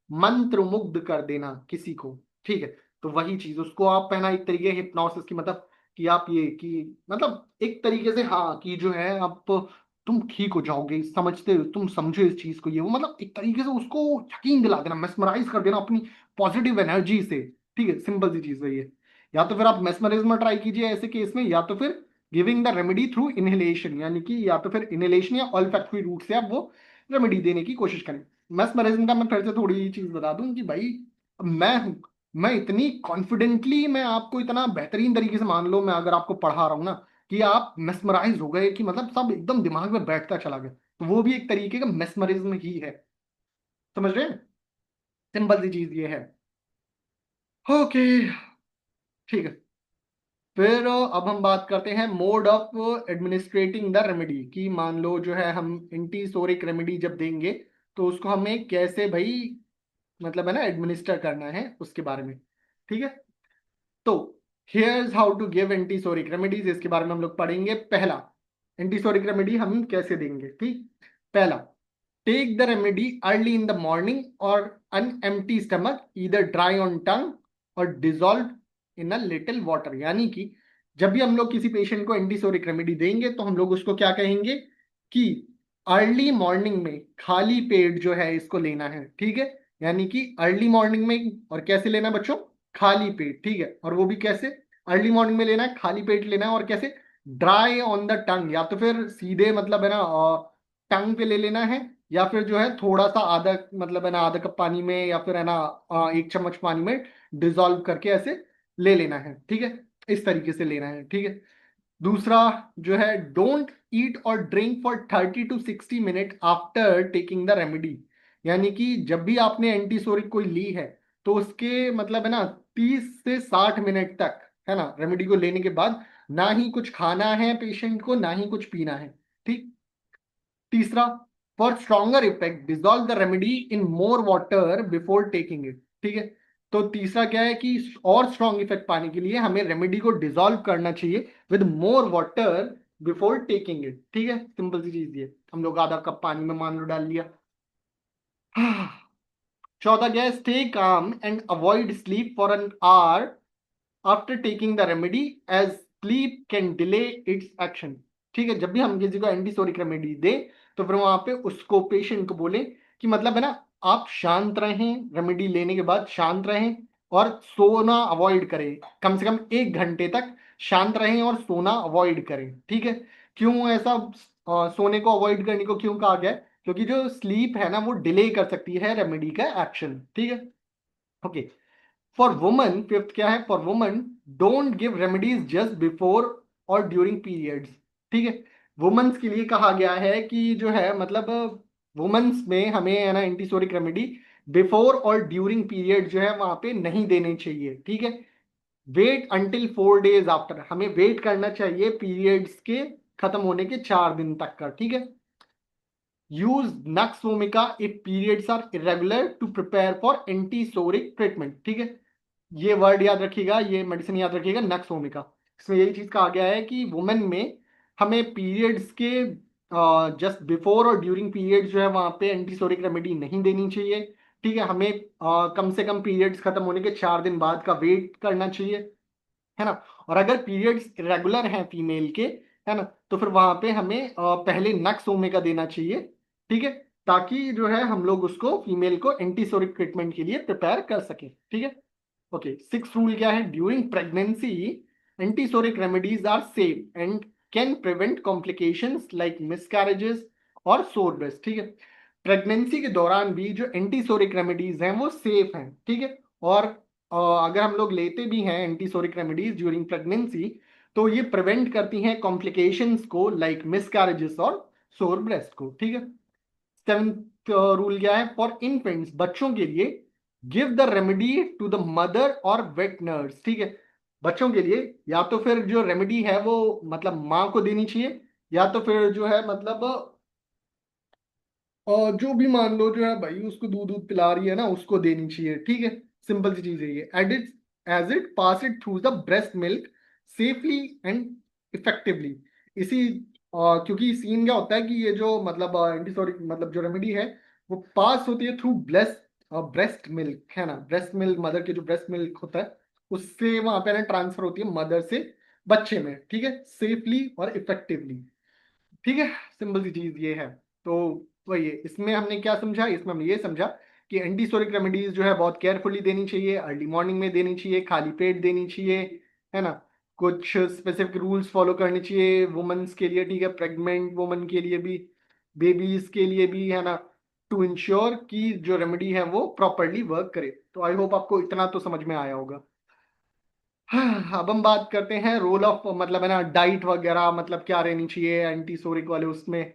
[SPEAKER 1] मंत्र मुग्ध कर देना किसी को। ठीक है, तो वही चीज उसको आप पहना एक तरीके हिप्नोसिस की, मतलब कि आप ये कि मतलब एक तरीके से हाँ कि जो है आप तुम ठीक हो जाओगे, समझते हो, तुम समझो इस चीज को, ये वो मतलब एक तरीके से उसको यकीन दिला देना, मेस्मराइज कर देना अपनी पॉजिटिव एनर्जी से। ठीक है, सिंपल सी चीज है ये। या तो फिर आप मेस्मरिज्म ट्राई कीजिए ऐसे केस में, या तो फिर giving the remedy through inhalation, यानी कि या तो फिर इनहेलेशन या ऑल्फैक्टरी रूट से आप वो रेमेडी देने की कोशिश करें। मेस्मरिज्म का मैं फिर से थोड़ी चीज बता दूं कि भाई मैं हूं, मैं इतनी कॉन्फिडेंटली, मैं आपको इतना बेहतरीन तरीके से, मान लो मैं अगर आपको पढ़ा रहा हूं ना, कि आप मेस्मराइज हो गए, कि मतलब सब एकदम दिमाग में बैठता चला गया, तो वो भी एक तरीके का मेस्मरिज्म ही है। समझ रहे हैं? सिंपल सी चीज ये है। ओके, ठीक है। फिर अब हम बात करते हैं mode of administrating the remedy, कि मान लो जो है हम एंटीसोरिक रेमेडी जब देंगे, तो उसको हमें कैसे भाई, मतलब है ना, एडमिनिस्टर करना है उसके बारे में। ठीक है, तो here's how to give antisoric remedies, इसके बारे में हम लोग पढ़ेंगे। पहला, एंटीसोरिक रेमेडी हम कैसे देंगे। ठीक, पहला, take the remedy early in the morning और an empty stomach, either dry on tongue और dissolve in a little water. यानी कि जब भी हम लोग किसी पेशेंट को एंटीसोरिक रेमेडी देंगे, तो हम लोग उसको क्या कहेंगे कि अर्ली मॉर्निंग में खाली पेट जो है इसको लेना है। ठीक है, यानी कि अर्ली मॉर्निंग में, और कैसे लेना है बच्चों, खाली पेट। ठीक है, और वो भी कैसे, अर्ली मॉर्निंग में लेना है, खाली पेट लेना है, और कैसे, ड्राई ऑन द टंग, या तो फिर सीधे मतलब है ना टंग पे ले लेना है, या फिर जो है थोड़ा सा आधा, मतलब है ना आधा कप पानी में, या फिर है ना एक चम्मच पानी में डिजोल्व करके ऐसे ले लेना है। ठीक है, इस तरीके से लेना है। ठीक है, दूसरा जो है, डोंट ईट और drink for 30 to 60 minute after taking the remedy. यानी कि जब भी आपने एंटीसोरिक कोई ली है, तो उसके मतलब है ना 30 से 60 मिनट तक, है ना, रेमेडी को लेने के बाद ना ही कुछ खाना है पेशेंट को, ना ही कुछ पीना है। ठीक, तीसरा, for stronger effect dissolve the remedy in more water before taking it. ठीक है, तो तीसरा क्या है कि और स्ट्रॉन्ग इफेक्ट पाने के लिए हमें रेमेडी को डिजोल्व करना चाहिए with more water before taking it. ठीक है, सिंपल सी चीज ये, हम लोग आधा कप पानी में मान लो डाल लिया। चौथा क्या है, stay calm and avoid sleep for an hour after taking the remedy, as sleep can delay its action. ठीक है, जब भी हम किसी को एंटीसोरिक रेमेडी दें, तो फिर वहां पे उसको, पेशेंट को बोले कि मतलब है ना, आप शांत रहें, रेमेडी लेने के बाद शांत रहें, और सोना अवॉइड करें, कम से कम 1 घंटे तक शांत रहें और सोना अवॉइड करें। ठीक है, क्यों ऐसा सोने को अवॉइड करने को क्यों कहा गया है? क्योंकि जो स्लीप है ना, वो डिले कर सकती है रेमेडी का एक्शन। ठीक है, ओके। फॉर वुमन, फिफ्थ क्या है, for woman, don't give remedies just before और ड्यूरिंग पीरियड्स। ठीक है, वुमेन्स के लिए कहा गया है कि जो है मतलब वुमेन्स में हमें है ना एंटीसोरिक रेमेडी बिफोर और ड्यूरिंग पीरियड जो है वहां पे नहीं देने चाहिए। ठीक है, वेट अंटिल 4 डेज आफ्टर, हमें वेट करना चाहिए पीरियड्स के खत्म होने के 4 दिन तक का। ठीक है, use nux vomica if periods are irregular to prepare for antipsoric treatment. ठीक है, ये वर्ड याद रखिएगा, ये मेडिसिन याद रखिएगा, नक्स वोमिका। इसमें यही चीज कहा गया है कि वुमेन में हमें पीरियड्स के जस्ट बिफोर और ड्यूरिंग पीरियड जो है वहां पे एंटीसोरिक रेमेडी नहीं देनी चाहिए। ठीक है, हमें कम से कम पीरियड्स खत्म होने के 4 दिन बाद का वेट करना चाहिए, है ना। और अगर पीरियड्स इरेगुलर हैं फीमेल के, है ना, तो फिर वहां पे हमें पहले नक्स ओमेगा देना चाहिए। ठीक है, ताकि जो है हम लोग उसको, फीमेल को एंटीसोरिक ट्रीटमेंट के लिए प्रिपेयर कर सके। ठीक है, ओके। सिक्स रूल क्या है, during pregnancy antipsoric remedies are safe and can prevent complications like miscarriages और सोर ब्रेस्ट। ठीक है, प्रेगनेंसी के दौरान भी जो एंटीसोरिक रेमेडीज हैं वो सेफ हैं। ठीक है, और अगर हम लोग लेते भी हैं एंटीसोरिक रेमेडीज ड्यूरिंग प्रेगनेंसी, तो ये प्रिवेंट करती हैं कॉम्प्लिकेशंस को, लाइक मिसकैरेजेस और सोर ब्रेस्ट को। ठीक है, सेवेंथ रूल क्या है, फॉर इन्फेंट्स, बच्चों के लिए, give the remedy to the mother और वेट नर्स। ठीक है, बच्चों के लिए या तो फिर जो रेमेडी है वो मतलब माँ को देनी चाहिए, या तो फिर जो है मतलब और जो भी मान लो जो है भाई उसको दूध दूध पिला रही है ना, उसको देनी चाहिए। ठीक है, सिंपल सी चीज है ये। As it pass it through the breast milk safely and effectively. इसी क्योंकि सीन क्या होता है कि ये जो मतलब एंटीसोरिक मतलब जो रेमेडी है, वो पास होती है थ्रू ब्रेस्ट मिल्क, है ना, ब्रेस्ट मिल्क, मदर के जो ब्रेस्ट मिल्क होता है उससे वहां पे ना ट्रांसफर होती है मदर से बच्चे में। ठीक है, सेफली और इफेक्टिवली। ठीक है, सिंपल सी चीज ये है। तो वही है, इसमें हमने क्या समझा, इसमें हमने ये समझा कि एंटीसोरिक रेमेडीज जो है बहुत केयरफुली देनी चाहिए, अर्ली मॉर्निंग में देनी चाहिए, खाली पेट देनी चाहिए, है ना। कुछ स्पेसिफिक रूल्स फॉलो करने चाहिए वुमेन्स के लिए, ठीक है, प्रेग्नेंट वुमेन के लिए भी, बेबीज के लिए भी, है ना, टू इंश्योर कि जो रेमेडी है वो प्रॉपरली वर्क करे। तो आई होप आपको इतना तो समझ में आया होगा। हाँ, अब हम बात करते हैं रोल ऑफ, मतलब है ना, डाइट वगैरह, मतलब क्या रहनी चाहिए एंटीसोरिक वाले उसमें।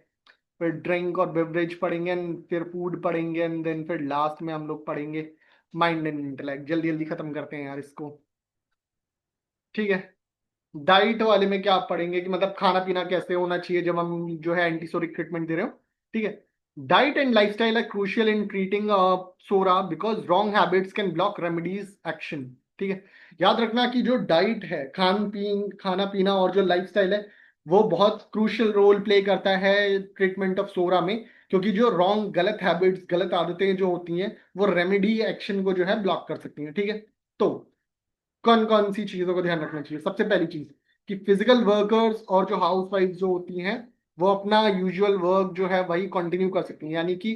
[SPEAKER 1] फिर ड्रिंक और बेवरेज पढ़ेंगे and फिर फूड पढ़ेंगे एंड देन फिर लास्ट में हम लोग पढ़ेंगे माइंड एंड इंटेलेक्ट। जल्दी जल्दी खत्म करते हैं यार इसको। ठीक है, डाइट वाले में क्या आप पढ़ेंगे कि मतलब खाना पीना कैसे होना चाहिए जब हम जो है एंटीसोरिक ट्रीटमेंट दे रहे हो। ठीक है, diet and lifestyle are crucial in treating psora because wrong habits can block remedies action. ठीक है, याद रखना कि जो डाइट है, खाना पीना और जो लाइफस्टाइल है, वो बहुत क्रूशियल रोल प्ले करता है ट्रीटमेंट ऑफ सोरा में। क्योंकि जो रॉन्ग, गलत हैबिट्स, गलत आदतें जो होती हैं, वो रेमेडी एक्शन को जो है ब्लॉक कर सकती हैं। ठीक है, तो कौन कौन सी चीजों को ध्यान रखना चाहिए। सबसे पहली चीज कि फिजिकल वर्कर्स और जो हाउस वाइफ जो होती हैं, वो अपना यूजुअल वर्क जो है वही कंटिन्यू कर सकती हैं। यानी कि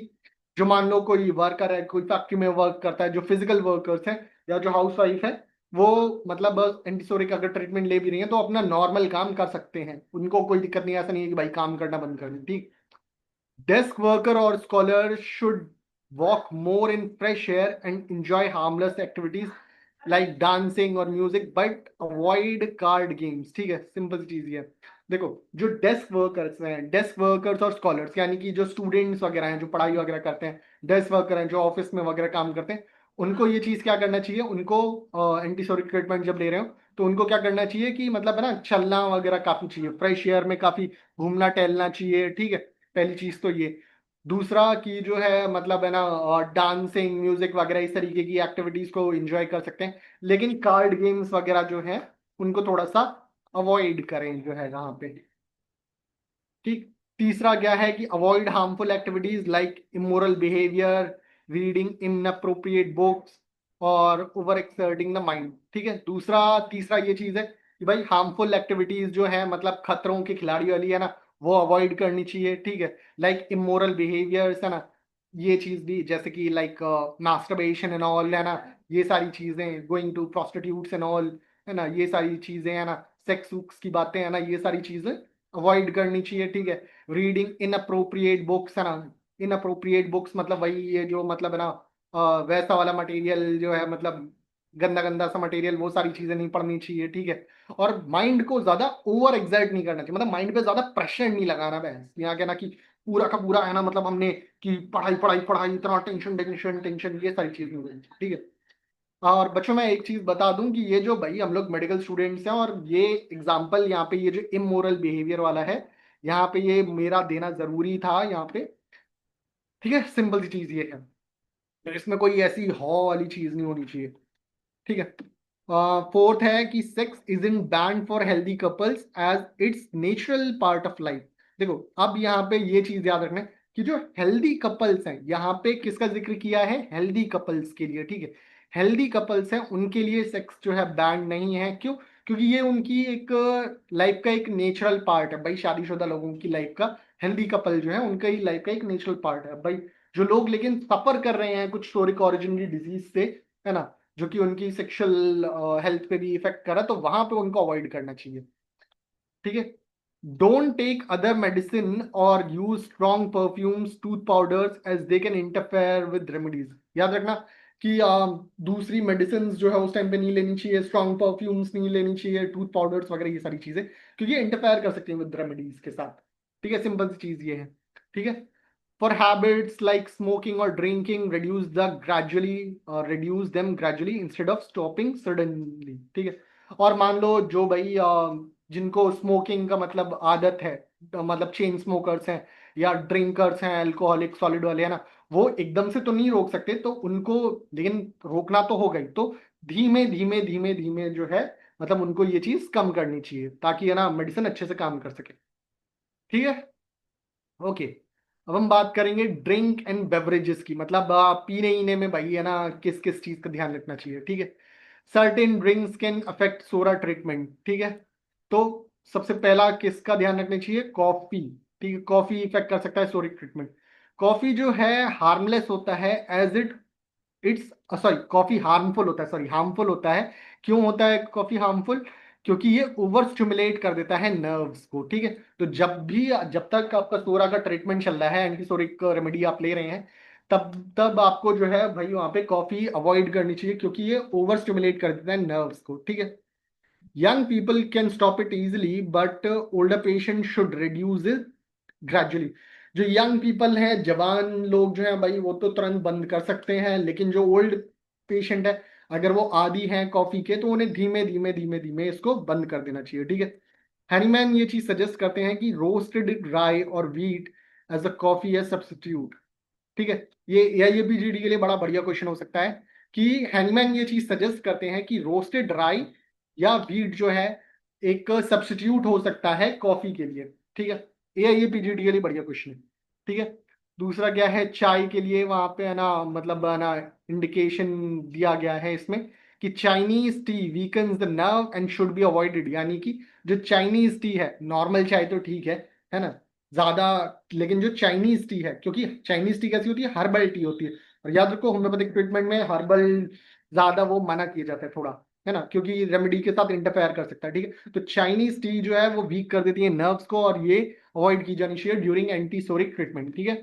[SPEAKER 1] जो मान लो कोई वर्कर है, कोई फैक्ट्री में वर्क करता है, जो फिजिकल वर्कर्स हैं या जो हाउस वाइफ है, वो मतलब एंटीसोरिक अगर ट्रीटमेंट ले भी रही है तो अपना नॉर्मल काम कर सकते हैं, उनको कोई दिक्कत नहीं है। ऐसा नहीं है कि भाई काम करना बंद कर दें। ठीक, desk worker or scholar should walk more in fresh air and enjoy harmless activities like dancing or music but avoid card games। ठीक है, सिंपल सी चीज ये है। देखो, जो डेस्क वर्कर्स हैं, डेस्क वर्कर्स और स्कॉलर्स, यानी कि जो स्टूडेंट्स वगैरह हैं जो पढ़ाई वगैरह करते हैं, डेस्क वर्कर हैं जो ऑफिस में वगैरह काम करते हैं, उनको ये चीज क्या करना चाहिए, उनको एंटीसोरिक ट्रीटमेंट जब ले रहे हो तो उनको क्या करना चाहिए कि मतलब है ना, चलना वगैरह काफी चाहिए, फ्रेश एयर में काफी घूमना टहलना चाहिए। ठीक है, पहली चीज तो ये। दूसरा कि जो है मतलब है ना, डांसिंग, म्यूजिक वगैरह इस तरीके की एक्टिविटीज को एंजॉय कर सकते हैं, लेकिन कार्ड गेम्स वगैरह जो है उनको थोड़ा सा अवॉइड करें जो है यहाँ पे। ठीक, तीसरा क्या है कि avoid harmful activities like immoral behaviour, reading inappropriate books और ओवर एक्सर्टिंग द माइंड। ठीक है, दूसरा तीसरा ये चीज है कि भाई हार्मफुल एक्टिविटीज जो है मतलब खतरों के खिलाड़ी वाली है ना, वो अवॉइड करनी चाहिए। ठीक है, लाइक इमोरल बिहेवियर्स है ना, ये चीज भी, जैसे कि लाइक मास्टरबेशन एंड ऑल है ना, ये सारी चीजें, going to prostitutes and all, है ना, ये सारी चीजें है ना, सेक्स वुक्स की बातें है ना, ये सारी चीजें अवॉइड करनी चाहिए। ठीक है, रीडिंग इन अप्रोप्रिएट बुक्स है ना, इन अप्रोप्रिएट बुक्स मतलब वही ये जो मतलब है ना, वैसा वाला मटेरियल जो है, मतलब गंदा गंदा सा मटेरियल, वो सारी चीजें नहीं पढ़नी चाहिए। ठीक है, और माइंड को ज्यादा ओवर एक्साइट नहीं करना चाहिए, मतलब माइंड पे ज्यादा प्रेशर नहीं लगाना। बस यहाँ क्या ना कि पूरा का पूरा है ना, मतलब हमने कि पढ़ाई पढ़ाई पढ़ाई, इतना टेंशन टेंशन टेंशन, ये सारी चीज नहीं होनी चाहिए। ठीक है, और बच्चों मैं एक चीज बता दूं कि ये जो भाई हम लोग मेडिकल स्टूडेंट्स हैं, और ये एग्जाम्पल यहाँ पे ये जो इमोरल बिहेवियर वाला है, यहाँ पे ये मेरा देना जरूरी था यहाँ पे। ठीक है, सिंपल सी चीज ये है, तो इसमें कोई ऐसी हॉ वाली चीज नहीं होनी चाहिए। ठीक है, फोर्थ है कि sex is in band for healthy couples as it's natural part of life. देखो, अब यहाँ पे ये चीज याद रखना है कि जो हेल्दी कपल्स हैं, यहाँ पे किसका जिक्र किया है, हेल्दी कपल्स के लिए। ठीक है, हेल्दी कपल्स हैं उनके लिए सेक्स जो है बैंड नहीं है। क्यों? क्योंकि ये उनकी एक लाइफ का एक नेचुरल पार्ट है भाई, शादीशुदा लोगों की लाइफ का, हेल्दी कपल जो है उनका ही लाइफ का एक नेचुरल पार्ट है भाई। जो लोग लेकिन सफर कर रहे हैं कुछ शोरिक ऑरिजिन की डिजीज से, है ना, जो कि उनकी सेक्सुअल हेल्थ पे भी इफेक्ट करा, तो वहां पे उनको अवॉइड करना चाहिए। ठीक है, डोंट टेक अदर मेडिसिन और use strong perfumes, tooth powders as they can interfere with remedies. याद रखना कि दूसरी मेडिसिन जो है उस टाइम पे नहीं लेनी चाहिए, स्ट्रॉन्ग परफ्यूम्स नहीं लेनी चाहिए, टूथ पाउडर्स वगैरह ये सारी चीजें, क्योंकि इंटरफेयर कर सकती हैं विद रेमेडीज के साथ। ठीक है, सिंपल सी चीज ये है। ठीक है, for habits like smoking or drinking, reduce them gradually instead of stopping suddenly। ठीक है, और मान लो जो भाई जिनको स्मोकिंग का मतलब आदत है, मतलब चेन स्मोकर्स हैं या ड्रिंकर्स हैं, अल्कोहलिक सॉलिड वाले, है ना, वो एकदम से तो नहीं रोक सकते, तो उनको लेकिन रोकना तो होगा ही, तो धीमे धीमे धीमे धीमे जो है मतलब उनको ये चीज कम करनी चाहिए, ताकि है ना मेडिसिन अच्छे से काम कर सके। ठीक है, ओके। अब हम बात करेंगे ड्रिंक एंड बेवरेजेस की, मतलब पीने ईने में भाई है ना किस किस चीज का ध्यान रखना चाहिए। ठीक है, certain drinks can affect psora treatment. ठीक है, तो सबसे पहला किसका ध्यान रखना चाहिए, कॉफी। ठीक है, कॉफी इफेक्ट कर सकता है सोरिक ट्रीटमेंट। कॉफी जो है हार्मलेस होता है as it's sorry coffee harmful होता है, सॉरी हार्मफुल होता है। क्यों होता है कॉफी हार्मफुल? क्योंकि ये ओवर स्टिमुलेट कर देता है नर्व्स को। ठीक है, तो जब तक आपका सोरा का ट्रीटमेंट चल रहा है, एंटीसोरिक रेमेडी आप ले रहे हैं, तब तब आपको जो है भाई वहां पे कॉफी अवॉइड करनी चाहिए, क्योंकि ये ओवर स्टिमुलेट कर देता है नर्व्स को। ठीक है, young people can stop it easily but older patient should reduce it gradually. जो यंग पीपल हैं, जवान लोग जो हैं भाई, वो तो तुरंत बंद कर सकते हैं, लेकिन जो ओल्ड पेशेंट है, अगर वो आदी हैं कॉफी के, तो उन्हें धीमे धीमे धीमे धीमे इसको बंद कर देना चाहिए। ठीक है, हैनीमैन ये चीज सजेस्ट करते हैं कि रोस्टेड राई और wheat as a coffee as substitute. ठीक है, ये पीजीडी के लिए बड़ा बढ़िया क्वेश्चन हो सकता है कि हैनीमैन ये चीज सजेस्ट करते हैं कि रोस्टेड राई या व्हीट जो है एक सब्स्टिट्यूट हो सकता है कॉफी के लिए। ठीक है, ये पीजीडी के लिए बढ़िया क्वेश्चन है। ठीक है, दूसरा क्या है, चाय के लिए वहां पे है ना, मतलब है ना, इंडिकेशन दिया गया है इसमें कि Chinese T weakens the nerve and should be avoided. यानी कि जो चाइनीज टी है, नॉर्मल चाय तो ठीक है ना, ज्यादा, लेकिन जो चाइनीज टी है, क्योंकि चाइनीज टी कैसी होती है, हर्बल टी होती है, और याद रखो होम्योपैथिक ट्रीटमेंट में हर्बल ज्यादा वो मना किया जाता है थोड़ा, है ना, क्योंकि रेमेडी के साथ इंटरफेयर कर सकता है। ठीक है, तो चाइनीज टी जो है वो वीक कर देती है नर्व्स को, और ये अवॉइड की जानी चाहिए ड्यूरिंग एंटीसोरिक ट्रीटमेंट। ठीक है,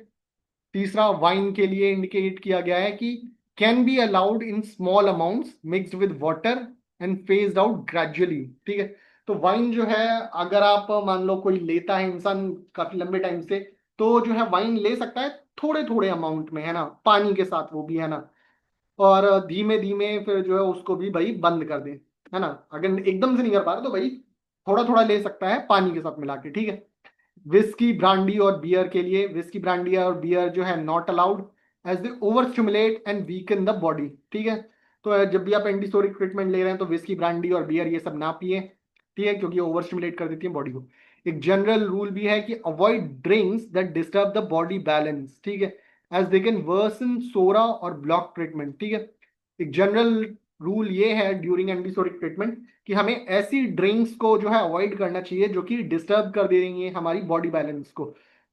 [SPEAKER 1] तीसरा, वाइन के लिए इंडिकेट किया गया है कि can be allowed in small amounts mixed with water and phased out gradually. ठीक है, तो वाइन जो है, अगर आप मान लो कोई लेता है इंसान काफी लंबे टाइम से, तो जो है वाइन ले सकता है थोड़े थोड़े अमाउंट में, है ना, पानी के साथ वो भी, है ना, और धीमे धीमे फिर जो है उसको भी भाई बंद कर दें, है ना। अगर एकदम से नहीं कर पा रहे तो भाई थोड़ा थोड़ा ले सकता है पानी के साथ मिला के। ठीक है, विस्की ब्रांडी और बियर के लिए, विस्की ब्रांडी और बियर जो है not allowed as they overstimulate and weaken the body. ठीक है, तो जब भी आप एंटीसोरिक ट्रीटमेंट ले रहे हैं तो विस्की ब्रांडी और बियर ये सब ना पिए। ठीक है, क्योंकि ओवर स्टिमुलेट कर देती है बॉडी को। एक जनरल रूल भी है कि avoid drinks that disturb the body balance. ठीक है, एज दे कैन वर्सन सोरा और ब्लॉक ट्रीटमेंट। ठीक है, एक जनरल रूल ये है ड्यूरिंग एंटीसोरिक ट्रीटमेंट कि हमें ऐसी ड्रिंक्स को जो है अवॉइड करना चाहिए जो कि डिस्टर्ब कर दे रही है हमारी बॉडी बैलेंस को,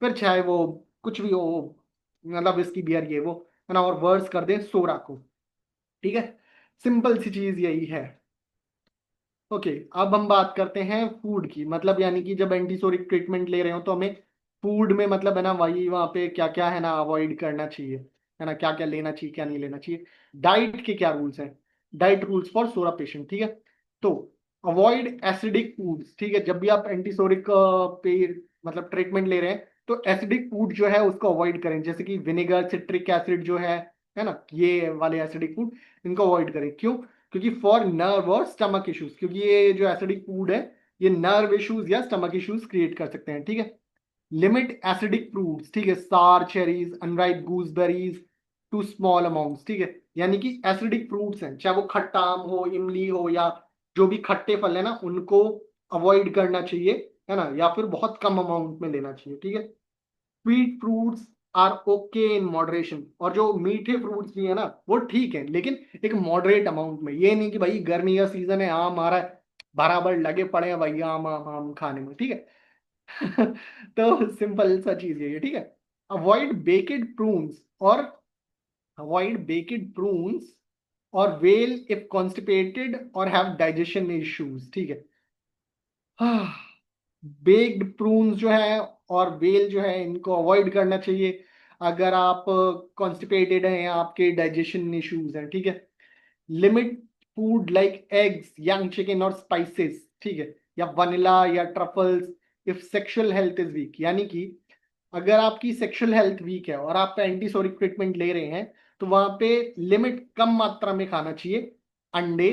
[SPEAKER 1] फिर चाहे वो कुछ भी हो, मतलब इसकी बियर ये वो, है ना, और वर्स कर दे सोरा को। ठीक है, सिंपल सी चीज यही है। ओके, अब हम बात करते हैं फूड की, मतलब यानी कि जब एंटीसोरिक ट्रीटमेंट ले रहे हो तो हमें फूड में, मतलब है ना, वही वहाँ पे क्या क्या है ना अवॉइड करना चाहिए, है ना, क्या क्या लेना चाहिए क्या नहीं लेना चाहिए। डाइट के क्या रूल्स हैं, diet rules for psora patient. ठीक है, तो अवॉइड एसिडिक फूड्स। ठीक है, जब भी आप एंटीसोरिक पे मतलब ट्रीटमेंट ले रहे हैं तो एसिडिक फूड जो है उसको अवॉइड करें, जैसे कि विनेगर, सिट्रिक एसिड जो है ना, ये वाले एसिडिक फूड इनको अवॉइड करें। क्यों? क्योंकि फॉर नर्व और स्टमक इश्यूज, क्योंकि ये जो एसिडिक फूड है ये नर्व इश्यूज या स्टमक इश्यूज क्रिएट कर सकते हैं। ठीक है, लिमिट एसिडिक फ्रूट्स। ठीक है, sour, cherries, unripe gooseberries to small amounts. ठीक है, यानी कि एसिडिक फ्रूट्स हैं, चाहे वो खट्टा आम हो, इमली हो, या जो भी खट्टे फल है ना, उनको अवॉइड करना चाहिए, है ना, या फिर बहुत कम अमाउंट में लेना चाहिए। ठीक है, sweet fruits are okay in moderation, और जो मीठे फ्रूट्स भी है ना वो ठीक है, लेकिन एक मॉडरेट अमाउंट में। ये नहीं कि भाई गर्मी का सीजन है, आम आ रहा है, बराबर लगे पड़े हैं भाई आम आम आम खाने में। ठीक है तो सिंपल सा चीज है ये। ठीक है, अवॉइड बेकेड प्रून्स और अवॉइड बेकेड प्रून्स और वेल इफ कॉन्स्टिपेटेड और हैव डाइजेशन इश्यूज। ठीक है, बेक्ड प्रून्स जो है और वेल जो है इनको अवॉइड करना चाहिए अगर आप कॉन्स्टिपेटेड हैं या आपके डाइजेशन इश्यूज हैं। ठीक है, limit food like eggs, young chicken और स्पाइसेस। ठीक है, या वनीला या truffles if sexual health is weak. यानी कि अगर आपकी सेक्सुअल हेल्थ वीक है और आप एंटीसोरिक ट्रीटमेंट ले रहे हैं तो वहां पे लिमिट कम मात्रा में खाना चाहिए, अंडे,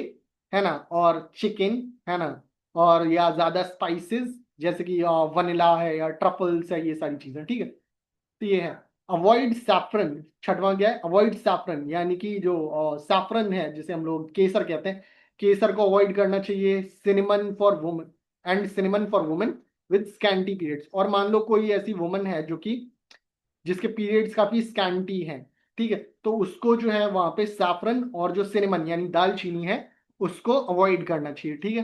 [SPEAKER 1] है ना, और चिकन, है ना, और या ज्यादा स्पाइसेस जैसे कि वनीला है या ट्रफल्स है, ये सारी चीजें। ठीक है, तो ये है। अवॉइड सैफरन, छठवां क्या है, अवॉइड सैफरन, यानी कि जो सैफरन है जिसे हम लोग केसर कहते हैं, केसर को अवॉइड करना चाहिए। Cinnamon for women and cinnamon for women with scanty periods, और मान लो कोई ऐसी वुमन है जो कि जिसके पीरियड्स काफी स्कैंटी हैं, ठीक है, तो उसको जो है वहां पे सैफरन और जो सिनेमन यानी दालचीनी है उसको अवॉइड करना चाहिए। ठीक है,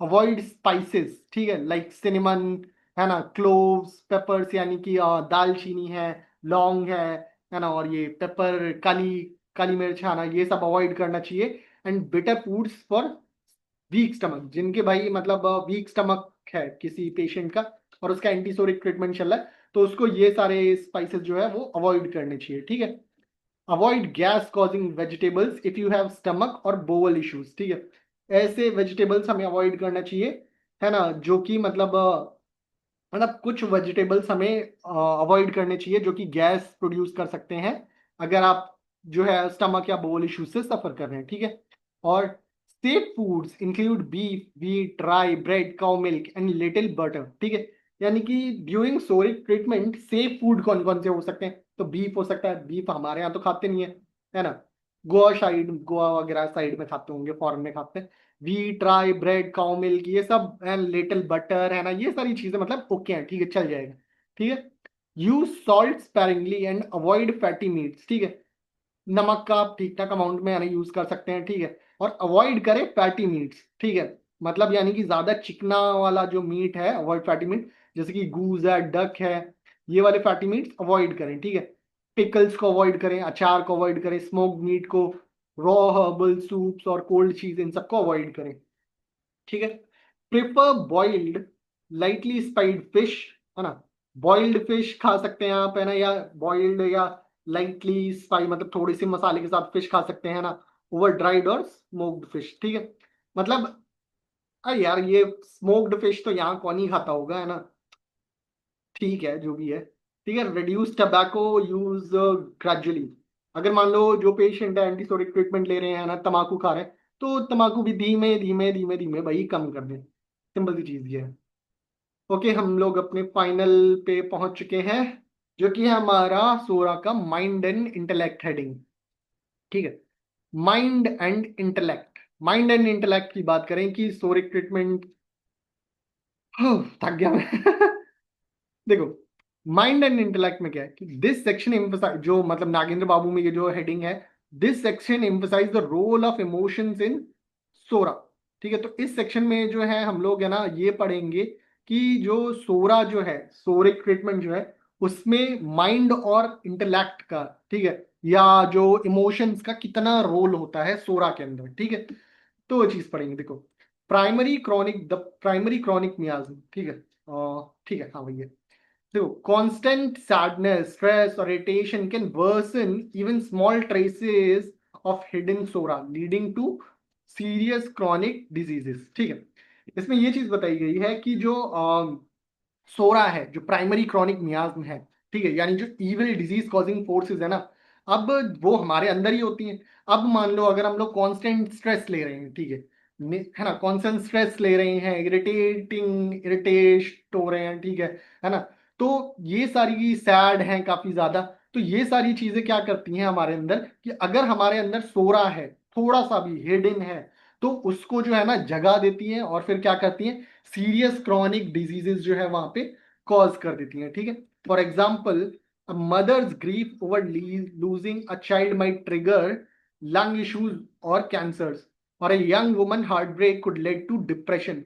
[SPEAKER 1] अवॉइड स्पाइसेस। ठीक है, लाइक सिनेमन, है ना, क्लोव्स, पेपर्स यानी कि दालचीनी है, लौंग है ना, और ये पेपर, काली काली मिर्च है ना, ये सब अवॉइड करना चाहिए। And bitter foods for weak stomach, जिनके भाई मतलब वीक स्टमक है किसी पेशेंट का और उसका एंटीसोरिक ट्रीटमेंट चल रहा है, तो उसको ये सारे स्पाइसेस जो है वो अवॉइड करने चाहिए, ठीक है। Avoid gas causing vegetables if you have stomach और बोवल इश्यूज, ठीक है। ऐसे वेजिटेबल्स हमें अवॉइड करना चाहिए, है ना, जो कि मतलब कुछ वेजिटेबल्स हमें अवॉइड करने चाहिए जो कि गैस प्रोड्यूस कर सकते हैं, अगर आप जो है स्टमक या बोल इश्यूज से सफर कर रहे हैं, ठीक है। और safe foods include beef, wheat, rye, bread, cow milk and little butter, ठीक है। यानी कि during psoric treatment safe food कौन कौन से हो सकते हैं, तो बीफ हो सकता है, बीफ हमारे यहाँ तो खाते नहीं है ना, गोवा वगैरह साइड में खाते होंगे, फॉरेन में खाते हैं। Wheat, rye, bread, cow milk, ये सब है, लिटिल बटर है ना, ये सारी चीजें मतलब ओके हैं, ठीक है, चल जाएगा, ठीक है। Use salt sparingly and avoid fatty meets, ठीक है। नमक का आप ठीक ठाक अमाउंट में यानी यूज कर सकते हैं, ठीक है। और अवॉइड करें फैटी मीट्स, ठीक है, मतलब यानी कि ज्यादा चिकना वाला जो मीट है, अवॉइड फैटी मीट, जैसे कि गूज है, डक है, ये वाले फैटी मीट्स अवॉइड करें, ठीक है। पिकल्स को अवॉइड करें, अचार को अवॉइड करें, स्मोक्ड मीट को, रॉ हर्बल सूप्स और कोल्ड चीज, इन सबको अवॉइड करें, ठीक है। Prefer boiled lightly spiced fish, है ना, बॉइल्ड फिश खा सकते हैं आप, है ना, या बॉइल्ड या लाइटली स्पाई मतलब थोड़ी सी मसाले के साथ फिश खा सकते हैं ना, ओवर ड्राइड और स्मोक्ड फिश, ठीक है। मतलब अरे यार ये स्मोक्ड फिश तो यहाँ कौन ही खाता होगा, है ना, ठीक है जो भी है, ठीक है। रिड्यूस टबैको यूज ग्रेजुअली, अगर मान लो जो पेशेंट है एंटीसोरिक ट्रीटमेंट ले रहे हैं ना, तम्बाकू खा रहे हैं, तो तम्बाकू भी धीमे धीमे धीमे धीमे भाई कम कर दें, सिंपल सी चीज ये है। ओके, हम लोग अपने फाइनल पे पहुंच चुके हैं, जो कि है हमारा सोरा का माइंड एंड इंटेलेक्ट हेडिंग, ठीक है। Mind and intellect, mind and intellect की बात करें कि सोरिक ट्रीटमेंट, थक गया मैं देखो, माइंड एंड इंटेलेक्ट में क्या है कि दिस सेक्शन एम्फसाइज, जो मतलब नागेंद्र बाबू में ये जो हेडिंग है, this section emphasise the role of emotions in psora, ठीक है। तो इस सेक्शन में जो है हम लोग है ना ये पढ़ेंगे कि जो सोरा जो है, सोरिक ट्रीटमेंट जो है, उसमें माइंड और इंटेलेक्ट का, ठीक है, या जो इमोशंस का कितना रोल होता है सोरा के अंदर, ठीक है। तो वो चीज पढ़ेंगे, देखो। प्राइमरी क्रॉनिक मियाज्म, ठीक है, ठीक है, हाँ भैया। देखो, constant sadness, stress or irritation can worsen even small traces of hidden sora, leading to serious chronic diseases, ठीक है। इसमें ये चीज बताई गई है कि जो सोरा है, जो प्राइमरी क्रॉनिक मियाज्म है, ठीक है, यानी जो इविल डिजीज कॉजिंग फोर्सेस है ना, अब वो हमारे अंदर ही होती हैं। अब मान लो अगर हम लोग कांस्टेंट स्ट्रेस ले रहे हैं, ठीक है, है ना, कांस्टेंट स्ट्रेस ले रहे हैं, इरिटेट हो रहे हैं, ठीक है ना, तो ये सारी सैड हैं काफी ज्यादा, तो ये सारी चीजें क्या करती हैं हमारे अंदर कि अगर हमारे अंदर सोरा है, थोड़ा सा भी हिडन है, तो उसको जो है ना जगा देती हैं और फिर क्या करती हैं, सीरियस क्रॉनिक डिजीजेस जो है वहां पे कॉज कर देती हैं, ठीक है। For example, a mother's grief over losing a child might trigger lung issues और कैंसर्स, और a young woman heartbreak could lead to depression.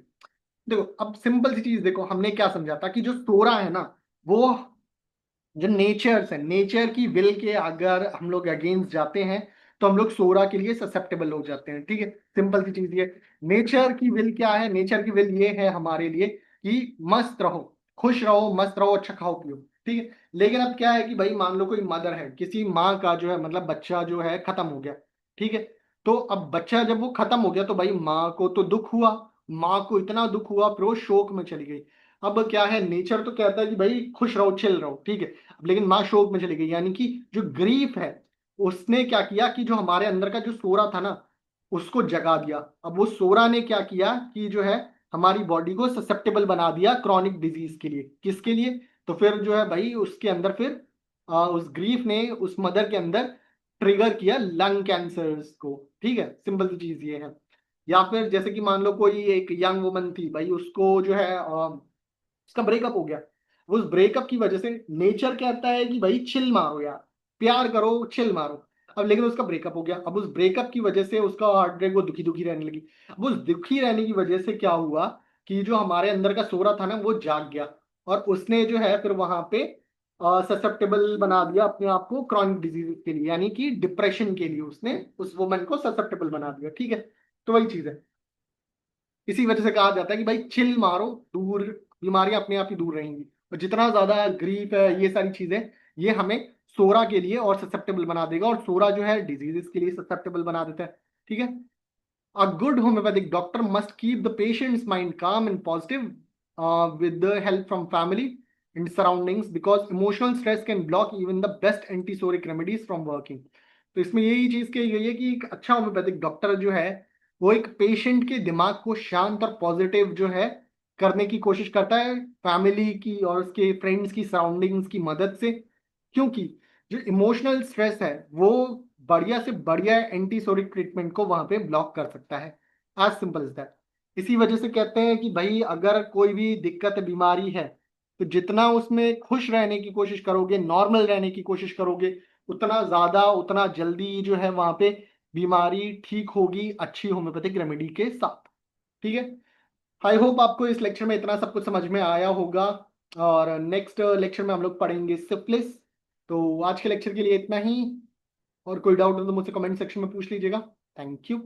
[SPEAKER 1] देखो, अब सिंपल सी चीज देखो, हमने क्या समझा था कि जो सोरा है ना, वो जो नेचर्स है, नेचर की विल के अगर हम लोग अगेंस्ट जाते हैं, तो हम लोग सोरा के लिए ससेप्टेबल हो जाते हैं, ठीक है। सिंपल सी चीज ये, नेचर की विल क्या है, नेचर की विल ये है हमारे लिए कि मस्त रहो, खुश रहो, मस्त रहो, अच्छा खाओ पियो, ठीक है। लेकिन अब क्या है कि भाई मान लो कोई मदर है, किसी माँ का जो है मतलब बच्चा जो है खत्म हो गया, ठीक है। तो अब बच्चा जब वो खत्म हो गया, तो भाई माँ को तो दुख हुआ, माँ को इतना दुख हुआ फिर वो शोक में चली गई। अब क्या है, नेचर तो कहता है कि भाई खुश रहो, चिल रहो, ठीक है, लेकिन माँ शोक में चली गई, यानी कि जो ग्रीफ है, उसने क्या किया कि जो हमारे अंदर का जो सोरा था ना, उसको जगा दिया। अब वो सोरा ने क्या किया कि जो है हमारी बॉडी को ससेप्टेबल बना दिया क्रॉनिक डिजीज के लिए, किसके लिए, तो फिर जो है भाई उसके अंदर फिर उस ग्रीफ ने उस मदर के अंदर ट्रिगर किया लंग कैंसर्स को, ठीक है, सिंपल सी चीज ये है। या फिर जैसे कि मान लो कोई एक यंग वुमन थी भाई, उसको जो है उसका ब्रेकअप हो गया, उस ब्रेकअप की वजह से नेचर कहता है कि भाई चिल मारो यार, प्यार करो, चिल मारो। अब लेकिन उसका ब्रेकअप हो गया, अब उस ब्रेकअप की वजह से उसका हार्ट ब्रेक, वो दुखी दुखी रहने लगी। अब उस दुखी रहने की वजह से क्या हुआ कि जो हमारे अंदर का सोरा था ना वो जाग गया, और उसने जो है फिर वहां पे ससेप्टेबल बना दिया अपने आप को क्रॉनिक डिजीज के लिए, यानी कि डिप्रेशन के लिए उसने उस वुमन को ससेप्टेबल बना दिया। ठीक है, तो वही चीज है। इसी वजह से कहा जाता है कि भाई चिल मारो, दूर बीमारियां अपने आप ही दूर रहेंगी। और जितना ज्यादा ग्रीफ है, ये सारी चीजें, ये हमें सोरा के लिए और ससेप्टेबल बना देगा, और सोरा जो है डिजीजेस के लिए ससेप्टेबल बना देता है। ठीक है। A good homeopathic doctor must keep the patient's mind calm and positive with the help from family and surroundings, because emotional stress can block even the best antisoric remedies from working. तो इसमें यही चीज कही गई है कि एक अच्छा होम्योपैथिक डॉक्टर जो है वो एक पेशेंट के दिमाग को शांत और पॉजिटिव जो है करने की कोशिश करता है, फैमिली की और उसके फ्रेंड्स की सराउंडिंग्स की मदद से। क्योंकि जो इमोशनल स्ट्रेस है वो बढ़िया से बढ़िया एंटीसोरिक ट्रीटमेंट को वहां पे ब्लॉक कर सकता है। As simple as that. इसी वजह से कहते हैं कि भाई अगर कोई भी दिक्कत बीमारी है तो जितना उसमें खुश रहने की कोशिश करोगे, नॉर्मल रहने की कोशिश करोगे, उतना ज्यादा उतना जल्दी जो है वहां पे बीमारी ठीक होगी अच्छी होम्योपैथिक रेमेडी के साथ। ठीक है। आई होप आपको इस लेक्चर में इतना सब कुछ समझ में आया होगा। और नेक्स्ट लेक्चर में हम लोग पढ़ेंगे सिफिलिस। तो आज के लेक्चर के लिए इतना ही। और कोई डाउट हो तो मुझसे कमेंट सेक्शन में पूछ लीजिएगा। Thank you.